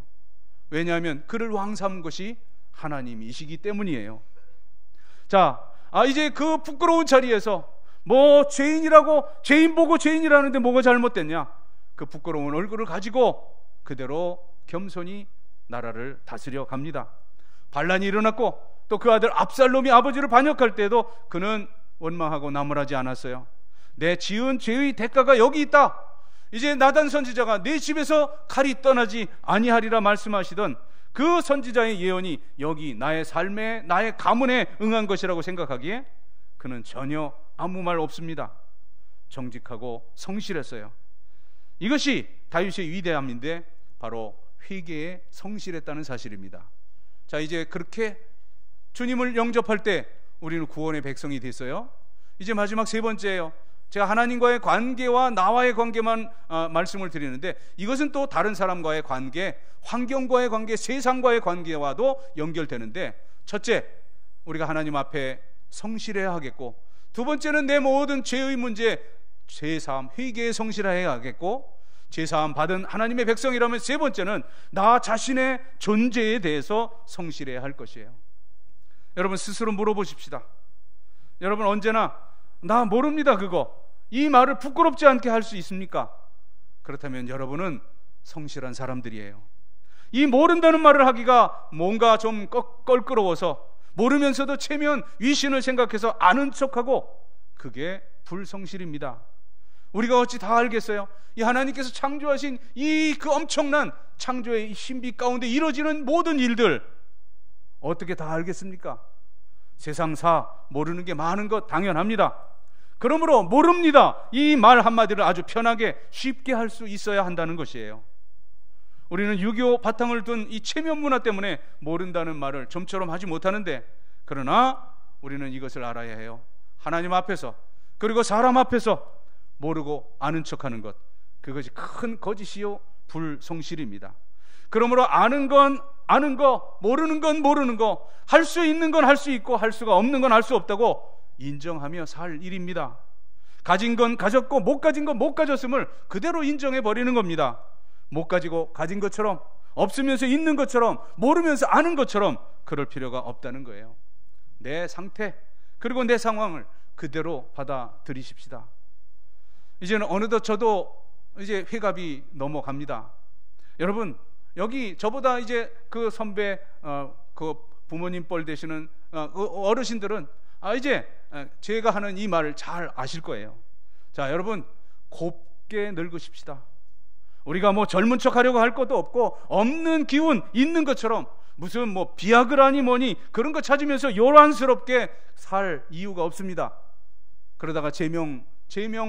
왜냐하면 그를 왕 삼은 것이 하나님이시기 때문이에요. 자, 이제 그 부끄러운 자리에서 죄인 보고 죄인이라는데 뭐가 잘못됐냐? 그 부끄러운 얼굴을 가지고 그대로 겸손히 나라를 다스려 갑니다. 반란이 일어났고, 또 그 아들 압살롬이 아버지를 반역할 때도 그는 원망하고 나무라지 않았어요. 내 지은 죄의 대가가 여기 있다. 이제 나단 선지자가 내 집에서 칼이 떠나지 아니하리라 말씀하시던 그 선지자의 예언이 여기 나의 삶에, 나의 가문에 응한 것이라고 생각하기에 그는 전혀 아무 말 없습니다. 정직하고 성실했어요. 이것이 다윗의 위대함인데, 바로 회개에 성실했다는 사실입니다. 자, 이제 그렇게 주님을 영접할 때 우리는 구원의 백성이 됐어요. 이제 마지막 세 번째예요. 제가 하나님과의 관계와 나와의 관계만 말씀을 드리는데, 이것은 또 다른 사람과의 관계, 환경과의 관계, 세상과의 관계와도 연결되는데, 첫째, 우리가 하나님 앞에 성실해야 하겠고, 두 번째는 내 모든 죄의 문제, 죄사함, 회개에 성실해야 하겠고, 죄사함 받은 하나님의 백성이라면 세 번째는 나 자신의 존재에 대해서 성실해야 할 것이에요. 여러분 스스로 물어보십시다. 여러분 언제나 나 모릅니다 그거, 이 말을 부끄럽지 않게 할 수 있습니까? 그렇다면 여러분은 성실한 사람들이에요. 이 모른다는 말을 하기가 뭔가 좀 껄끄러워서 모르면서도 체면 위신을 생각해서 아는 척하고, 그게 불성실입니다. 우리가 어찌 다 알겠어요? 이 하나님께서 창조하신 이 그 엄청난 창조의 신비 가운데 이루어지는 모든 일들 어떻게 다 알겠습니까? 세상사 모르는 게 많은 것 당연합니다. 그러므로 모릅니다, 이 말 한마디를 아주 편하게 쉽게 할 수 있어야 한다는 것이에요. 우리는 유교 바탕을 둔 이 체면 문화 때문에 모른다는 말을 좀처럼 하지 못하는데, 그러나 우리는 이것을 알아야 해요. 하나님 앞에서 그리고 사람 앞에서 모르고 아는 척하는 것, 그것이 큰 거짓이요 불성실입니다. 그러므로 아는 건 아는 거, 모르는 건 모르는 거, 할 수 있는 건 할 수 있고 할 수가 없는 건 할 수 없다고 인정하며 살 일입니다. 가진 건 가졌고 못 가진 건 못 가졌음을 그대로 인정해 버리는 겁니다. 못 가지고 가진 것처럼, 없으면서 있는 것처럼, 모르면서 아는 것처럼 그럴 필요가 없다는 거예요. 내 상태 그리고 내 상황을 그대로 받아들이십시다. 이제는 어느덧 저도 이제 회갑이 넘어갑니다. 여러분 여기 저보다 이제 그 선배 그 부모님 뻘 되시는 그 어르신들은 이제 제가 하는 이 말을 잘 아실 거예요. 자, 여러분 곱게 늙으십시다. 우리가 뭐 젊은 척 하려고 할 것도 없고, 없는 기운 있는 것처럼 무슨 뭐 비아그라니 뭐니 그런 거 찾으면서 요란스럽게 살 이유가 없습니다. 그러다가 제명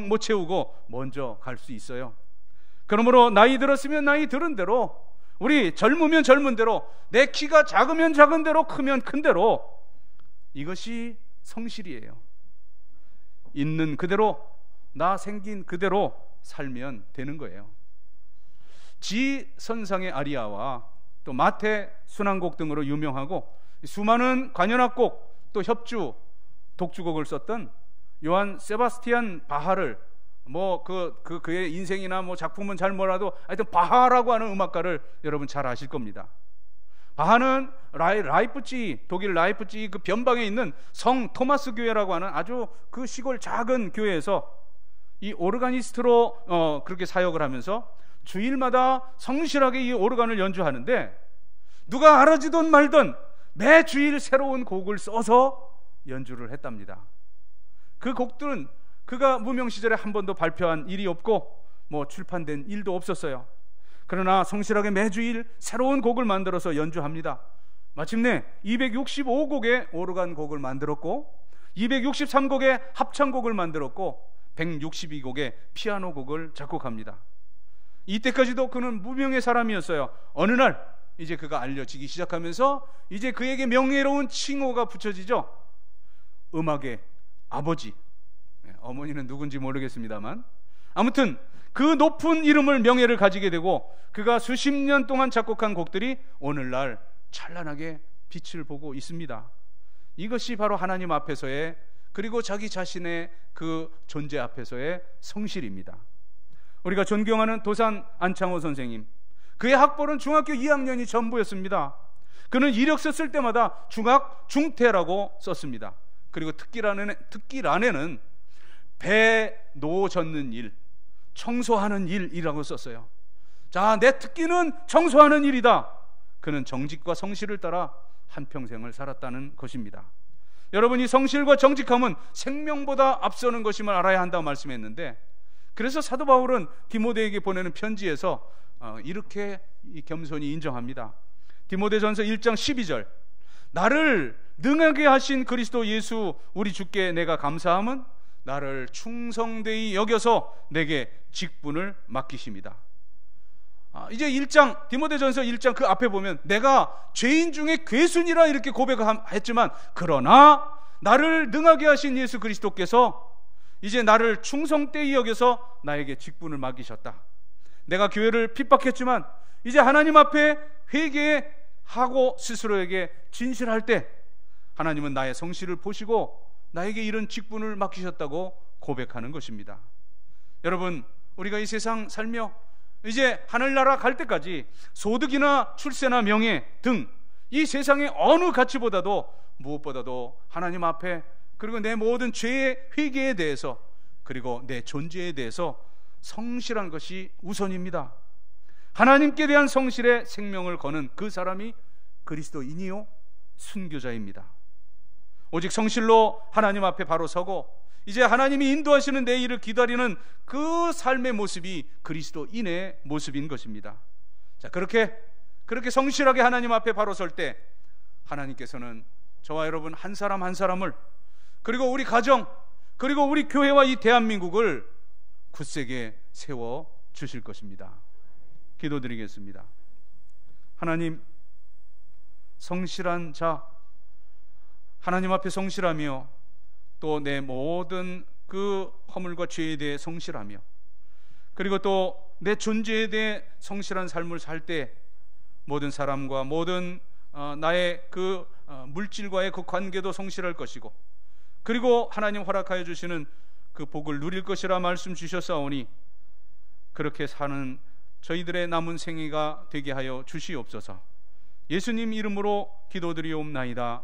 못 채우고 먼저 갈 수 있어요. 그러므로 나이 들었으면 나이 들은 대로, 우리 젊으면 젊은 대로, 내 키가 작으면 작은 대로, 크면 큰 대로, 이것이 성실이에요. 있는 그대로, 나 생긴 그대로 살면 되는 거예요. 지선상의 아리아와 또 마태 순환곡 등으로 유명하고 수많은 관현악곡 또 협주 독주곡을 썼던 요한 세바스티안 바하를 그의 인생이나 뭐 작품은 잘 몰라도 하여튼 바하라고 하는 음악가를 여러분 잘 아실 겁니다. 바하는 라이프치히, 독일 라이프치히 그 변방에 있는 성 토마스 교회라고 하는 아주 그 시골 작은 교회에서 이 오르가니스트로 그렇게 사역을 하면서 주일마다 성실하게 이 오르간을 연주하는데, 누가 알아주든 말든 매 주일 새로운 곡을 써서 연주를 했답니다. 그 곡들은 그가 무명 시절에 한 번도 발표한 일이 없고 뭐 출판된 일도 없었어요. 그러나 성실하게 매주일 새로운 곡을 만들어서 연주합니다. 마침내 265곡의 오르간 곡을 만들었고, 263곡의 합창곡을 만들었고, 162곡의 피아노 곡을 작곡합니다. 이때까지도 그는 무명의 사람이었어요. 어느 날 이제 그가 알려지기 시작하면서 이제 그에게 명예로운 칭호가 붙여지죠. 음악의 아버지. 어머니는 누군지 모르겠습니다만, 아무튼 그 높은 이름을, 명예를 가지게 되고, 그가 수십 년 동안 작곡한 곡들이 오늘날 찬란하게 빛을 보고 있습니다. 이것이 바로 하나님 앞에서의, 그리고 자기 자신의 그 존재 앞에서의 성실입니다. 우리가 존경하는 도산 안창호 선생님, 그의 학벌은 중학교 2학년이 전부였습니다. 그는 이력서 쓸 때마다 중학 중퇴라고 썼습니다. 그리고 특기란에는 배노 젓는 일, 청소하는 일이라고 썼어요. 자, 내 특기는 청소하는 일이다. 그는 정직과 성실을 따라 한평생을 살았다는 것입니다. 여러분이 성실과 정직함은 생명보다 앞서는 것임을 알아야 한다고 말씀했는데, 그래서 사도 바울은 디모데에게 보내는 편지에서 이렇게 겸손히 인정합니다. 디모데전서 1장 12절, 나를 능하게 하신 그리스도 예수 우리 주께 내가 감사함은 나를 충성되이 여겨서 내게 직분을 맡기십니다. 이제 1장, 디모데전서 1장 그 앞에 보면 내가 죄인 중에 괴순이라 이렇게 고백했지만, 그러나 나를 능하게 하신 예수 그리스도께서 이제 나를 충성되이 여겨서 나에게 직분을 맡기셨다. 내가 교회를 핍박했지만 이제 하나님 앞에 회개하고 스스로에게 진실할 때 하나님은 나의 성실을 보시고 나에게 이런 직분을 맡기셨다고 고백하는 것입니다. 여러분, 우리가 이 세상 살며 이제 하늘나라 갈 때까지 소득이나 출세나 명예 등 이 세상의 어느 가치보다도 무엇보다도 하나님 앞에, 그리고 내 모든 죄의 회개에 대해서, 그리고 내 존재에 대해서 성실한 것이 우선입니다. 하나님께 대한 성실에 생명을 거는 그 사람이 그리스도인이요 순교자입니다. 오직 성실로 하나님 앞에 바로 서고 이제 하나님이 인도하시는 내일을 기다리는 그 삶의 모습이 그리스도인의 모습인 것입니다. 자, 그렇게 성실하게 하나님 앞에 바로 설 때 하나님께서는 저와 여러분 한 사람 한 사람을, 그리고 우리 가정, 그리고 우리 교회와 이 대한민국을 굳세게 세워 주실 것입니다. 기도드리겠습니다. 하나님, 성실한 자, 하나님 앞에 성실하며 또 내 모든 그 허물과 죄에 대해 성실하며, 그리고 또 내 존재에 대해 성실한 삶을 살 때 모든 사람과 모든 나의 그 물질과의 그 관계도 성실할 것이고, 그리고 하나님 허락하여 주시는 그 복을 누릴 것이라 말씀 주셨사오니 그렇게 사는 저희들의 남은 생애가 되게 하여 주시옵소서. 예수님 이름으로 기도드리옵나이다.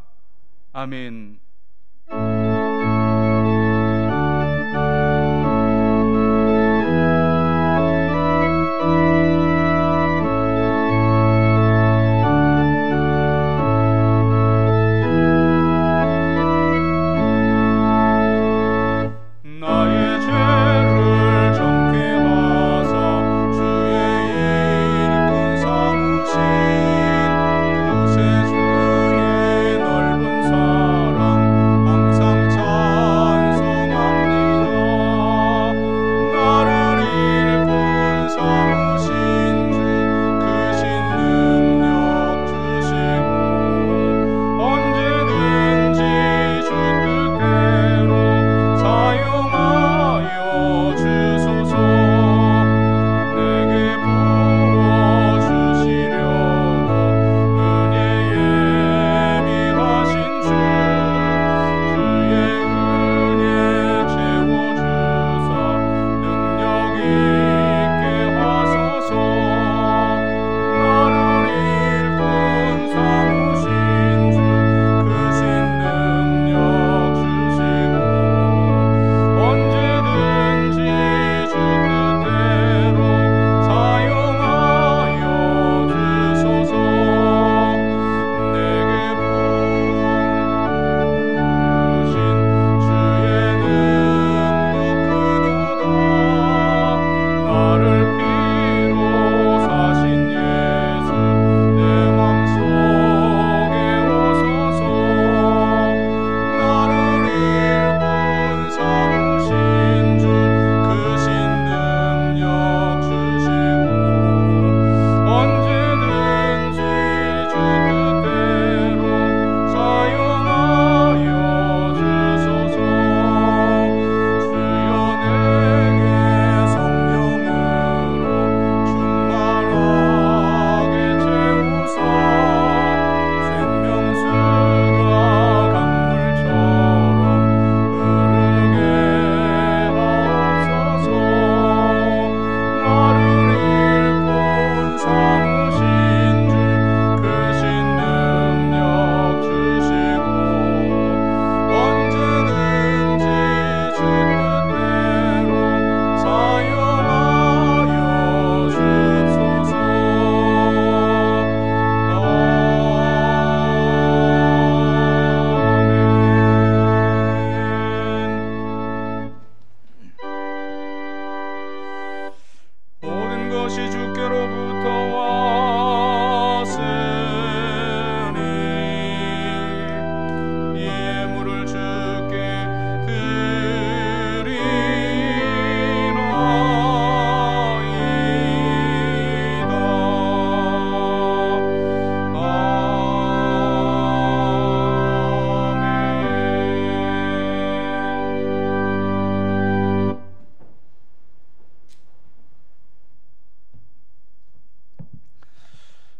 아멘.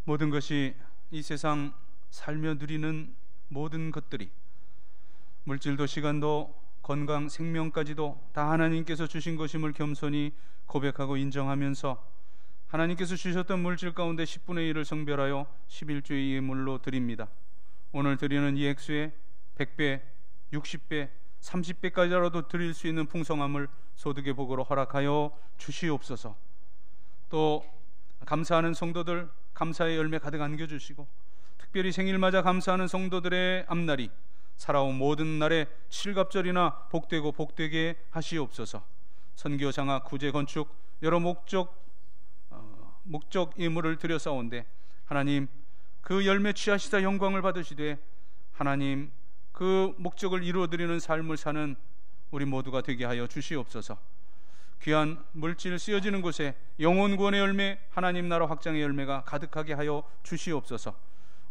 모든 것이 이 세상 살며 누리는 모든 것들이 물질도 시간도 건강, 생명까지도 다 하나님께서 주신 것임을 겸손히 고백하고 인정하면서 하나님께서 주셨던 물질 가운데 10분의 1을 성별하여 11주의 예물로 드립니다. 오늘 드리는 이 액수에 100배, 60배, 30배까지라도 드릴 수 있는 풍성함을 소득의 복으로 허락하여 주시옵소서. 또 감사하는 성도들 감사의 열매 가득 안겨주시고, 특별히 생일 맞아 감사하는 성도들의 앞날이 살아온 모든 날에 칠갑절이나 복되고 복되게 하시옵소서. 선교, 장학, 구제, 건축 여러 목적 예물을 드려싸온데 하나님 그 열매 취하시다 영광을 받으시되 하나님 그 목적을 이루어드리는 삶을 사는 우리 모두가 되게 하여 주시옵소서. 귀한 물질 쓰여지는 곳에 영혼 구원의 열매, 하나님 나라 확장의 열매가 가득하게 하여 주시옵소서.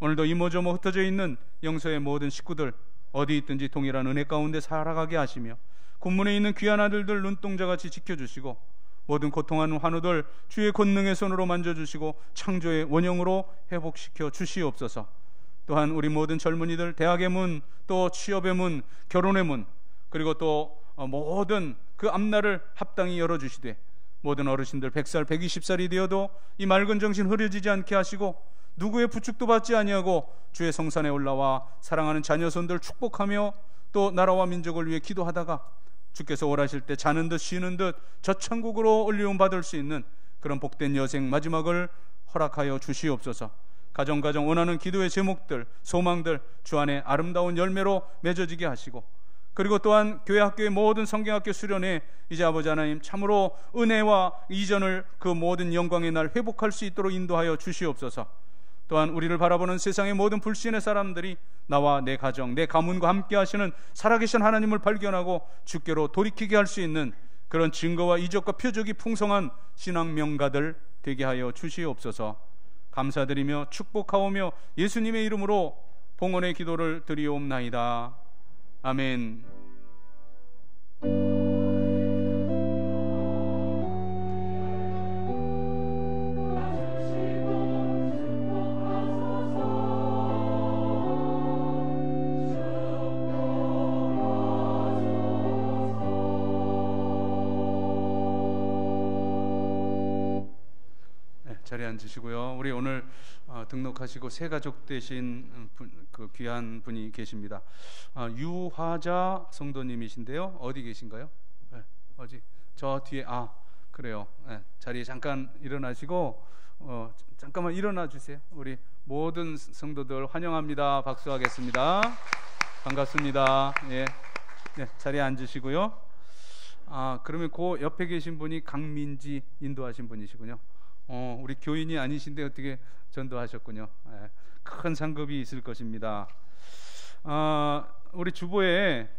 오늘도 이모저모 흩어져 있는 영서의 모든 식구들 어디 있든지 동일한 은혜 가운데 살아가게 하시며, 군문에 있는 귀한 아들들 눈동자같이 지켜주시고, 모든 고통하는 환우들 주의 권능의 손으로 만져주시고 창조의 원형으로 회복시켜 주시옵소서. 또한 우리 모든 젊은이들 대학의 문, 또 취업의 문, 결혼의 문, 그리고 또 모든 그 앞날을 합당히 열어주시되, 모든 어르신들 100살 120살이 되어도 이 맑은 정신 흐려지지 않게 하시고 누구의 부축도 받지 아니하고 주의 성산에 올라와 사랑하는 자녀손들 축복하며 또 나라와 민족을 위해 기도하다가 주께서 오라실 때 자는 듯 쉬는 듯 저 천국으로 올리움 받을 수 있는 그런 복된 여생 마지막을 허락하여 주시옵소서. 가정 원하는 기도의 제목들, 소망들 주 안에 아름다운 열매로 맺어지게 하시고, 그리고 또한 교회 학교의 모든 성경학교 수련회 이제 아버지 하나님 참으로 은혜와 이전을 그 모든 영광의 날 회복할 수 있도록 인도하여 주시옵소서. 또한 우리를 바라보는 세상의 모든 불신의 사람들이 나와 내 가정, 내 가문과 함께 하시는 살아계신 하나님을 발견하고 주께로 돌이키게 할 수 있는 그런 증거와 이적과 표적이 풍성한 신앙 명가들 되게 하여 주시옵소서. 감사드리며 축복하오며 예수님의 이름으로 봉헌의 기도를 드리옵나이다. 아멘. 자리에 앉으시고요. 우리 오늘 등록하시고 새 가족 되신 그 귀한 분이 계십니다. 유화자 성도님이신데요. 어디 계신가요? 네, 어디? 저 뒤에. 그래요. 네, 자리에 잠깐 일어나시고 잠깐만 일어나 주세요. 우리 모든 성도들 환영합니다. 박수하겠습니다. 반갑습니다. 예, 네, 자리에 앉으시고요. 그러면 그 옆에 계신 분이 강민지 인도하신 분이시군요. 우리 교인이 아니신데 어떻게 전도하셨군요. 큰 상급이 있을 것입니다. 우리 주보에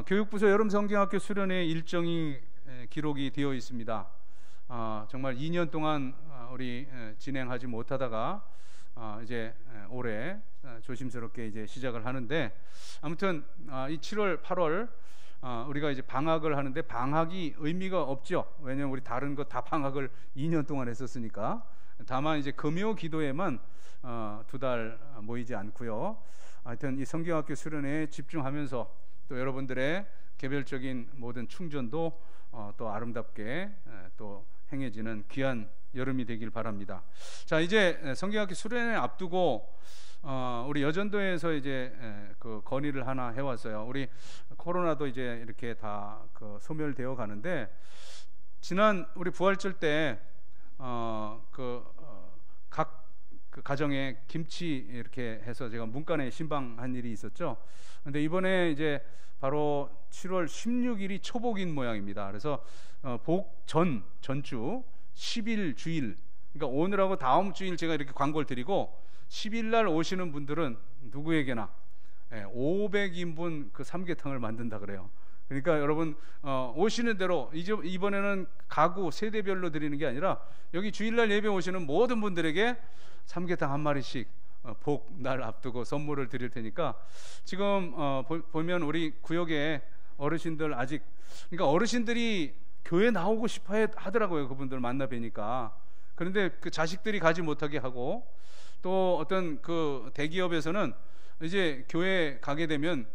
교육부서 여름 성경학교 수련회 일정이 기록이 되어 있습니다. 정말 2년 동안 우리 진행하지 못하다가 이제 올해 조심스럽게 이제 시작을 하는데, 아무튼 이 7월, 8월 우리가 이제 방학을 하는데 방학이 의미가 없죠. 왜냐하면 우리 다른 거 다 방학을 2년 동안 했었으니까. 다만 이제 금요 기도에만 2달 모이지 않고요. 하여튼 이 성경학교 수련회에 집중하면서 또 여러분들의 개별적인 모든 충전도 또 아름답게 또 행해지는 귀한 여름이 되길 바랍니다. 자, 이제 성경학교 수련회 앞두고 우리 여전도에서 이제 그 건의를 하나 해왔어요. 우리 코로나도 이제 이렇게 다 그 소멸되어 가는데, 지난 우리 부활절 때 각 그 가정에 김치 이렇게 해서 제가 문간에 신방한 일이 있었죠. 근데 이번에 이제 바로 7월 16일이 초복인 모양입니다. 그래서 전주 10일 주일, 그러니까 오늘하고 다음 주일 제가 이렇게 광고를 드리고 10일 날 오시는 분들은 누구에게나 500인분 그 삼계탕을 만든다 그래요. 그러니까 여러분 오시는 대로 이번에는 가구 세대별로 드리는 게 아니라 여기 주일날 예배 오시는 모든 분들에게 삼계탕 한 마리씩 복날 앞두고 선물을 드릴 테니까, 지금 보면 우리 구역에 어르신들 아직, 그러니까 어르신들이 교회 나오고 싶어 하더라고요. 그분들 만나 뵈니까. 그런데 그 자식들이 가지 못하게 하고, 또 어떤 그 대기업에서는 이제 교회 가게 되면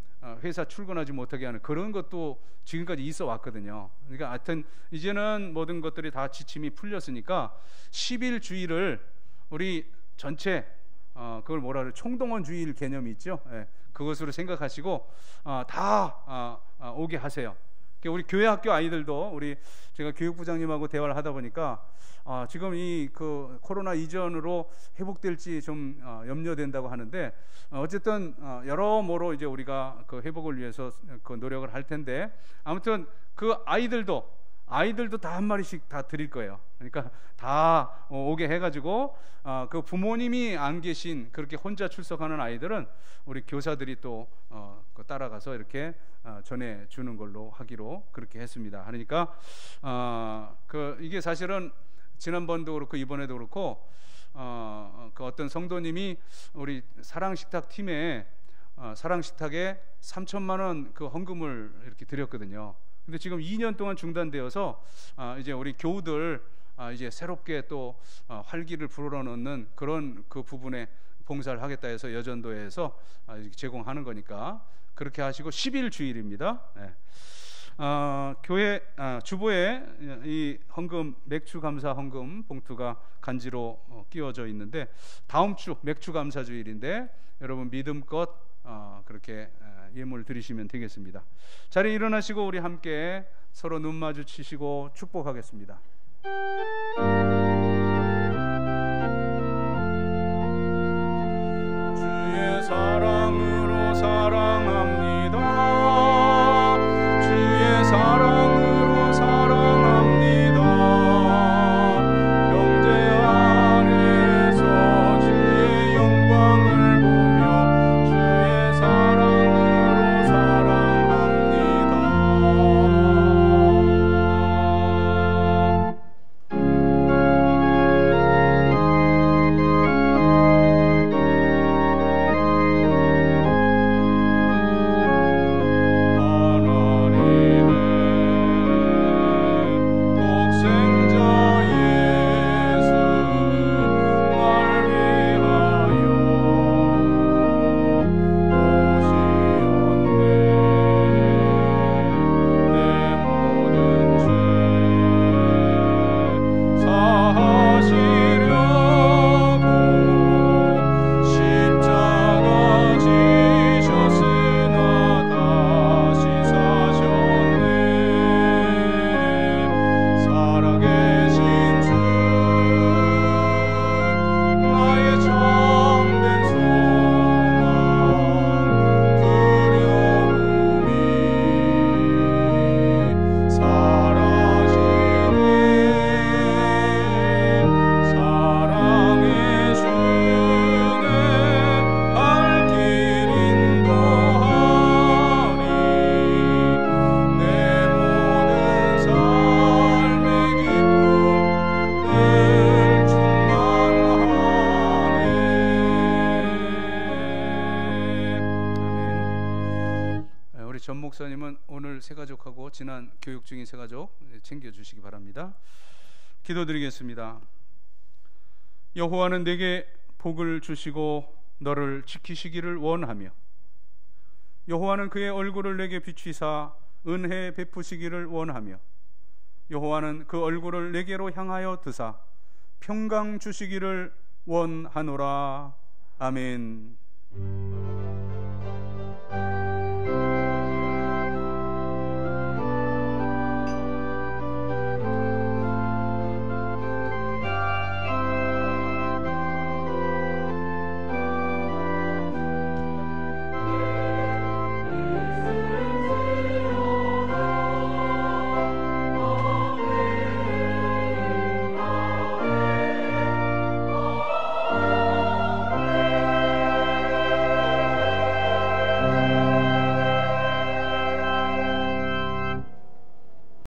회사 출근하지 못하게 하는 그런 것도 지금까지 있어 왔거든요. 그러니까 하여튼 이제는 모든 것들이 다 지침이 풀렸으니까 10일 주일을 우리 전체 그걸 뭐라 그래, 총동원 주일 개념이 있죠. 예, 그것으로 생각하시고 다 오게 하세요. 우리 교회 학교 아이들도 제가 교육부장님하고 대화를 하다 보니까 지금 이 그 코로나 이전으로 회복될지 좀 염려된다고 하는데, 어쨌든 여러모로 이제 우리가 그 회복을 위해서 그 노력을 할 텐데, 아무튼 그 아이들도 다 한 마리씩 다 드릴 거예요. 그러니까 다 오게 해가지고 그 부모님이 안 계신 그렇게 혼자 출석하는 아이들은 우리 교사들이 또 따라가서 이렇게 전해 주는 걸로 하기로 그렇게 했습니다. 그러니까 이게 사실은 지난번도 그렇고 이번에도 그렇고 그 어떤 성도님이 우리 사랑식탁 팀에 사랑식탁에 3천만 원 그 헌금을 이렇게 드렸거든요. 근데 지금 2년 동안 중단되어서 이제 우리 교우들 이제 새롭게 또 활기를 불어넣는 그런 그 부분에 봉사를 하겠다 해서 여전도에서 제공하는 거니까 그렇게 하시고 10일 주일입니다. 네. 교회 주보에 이 헌금, 맥주 감사 헌금 봉투가 간지로 끼워져 있는데, 다음 주 맥주 감사 주일인데 여러분 믿음껏 그렇게 예물 드리시면 되겠습니다. 자리에 일어나시고 우리 함께 서로 눈 마주치시고 축복하겠습니다. 주의 사랑으로 사랑합니다. 주의 사랑으로 사랑합니다. 형제 안에서 주의 영광을 보며 주의 사랑으로 사랑합니다. 전 목사님은 오늘 새가족하고 지난 교육 중인 새가족 챙겨주시기 바랍니다. 기도드리겠습니다. 여호와는 내게 복을 주시고 너를 지키시기를 원하며, 여호와는 그의 얼굴을 내게 비추사 은혜 베푸시기를 원하며, 여호와는 그 얼굴을 내게로 향하여 드사 평강 주시기를 원하노라. 아멘.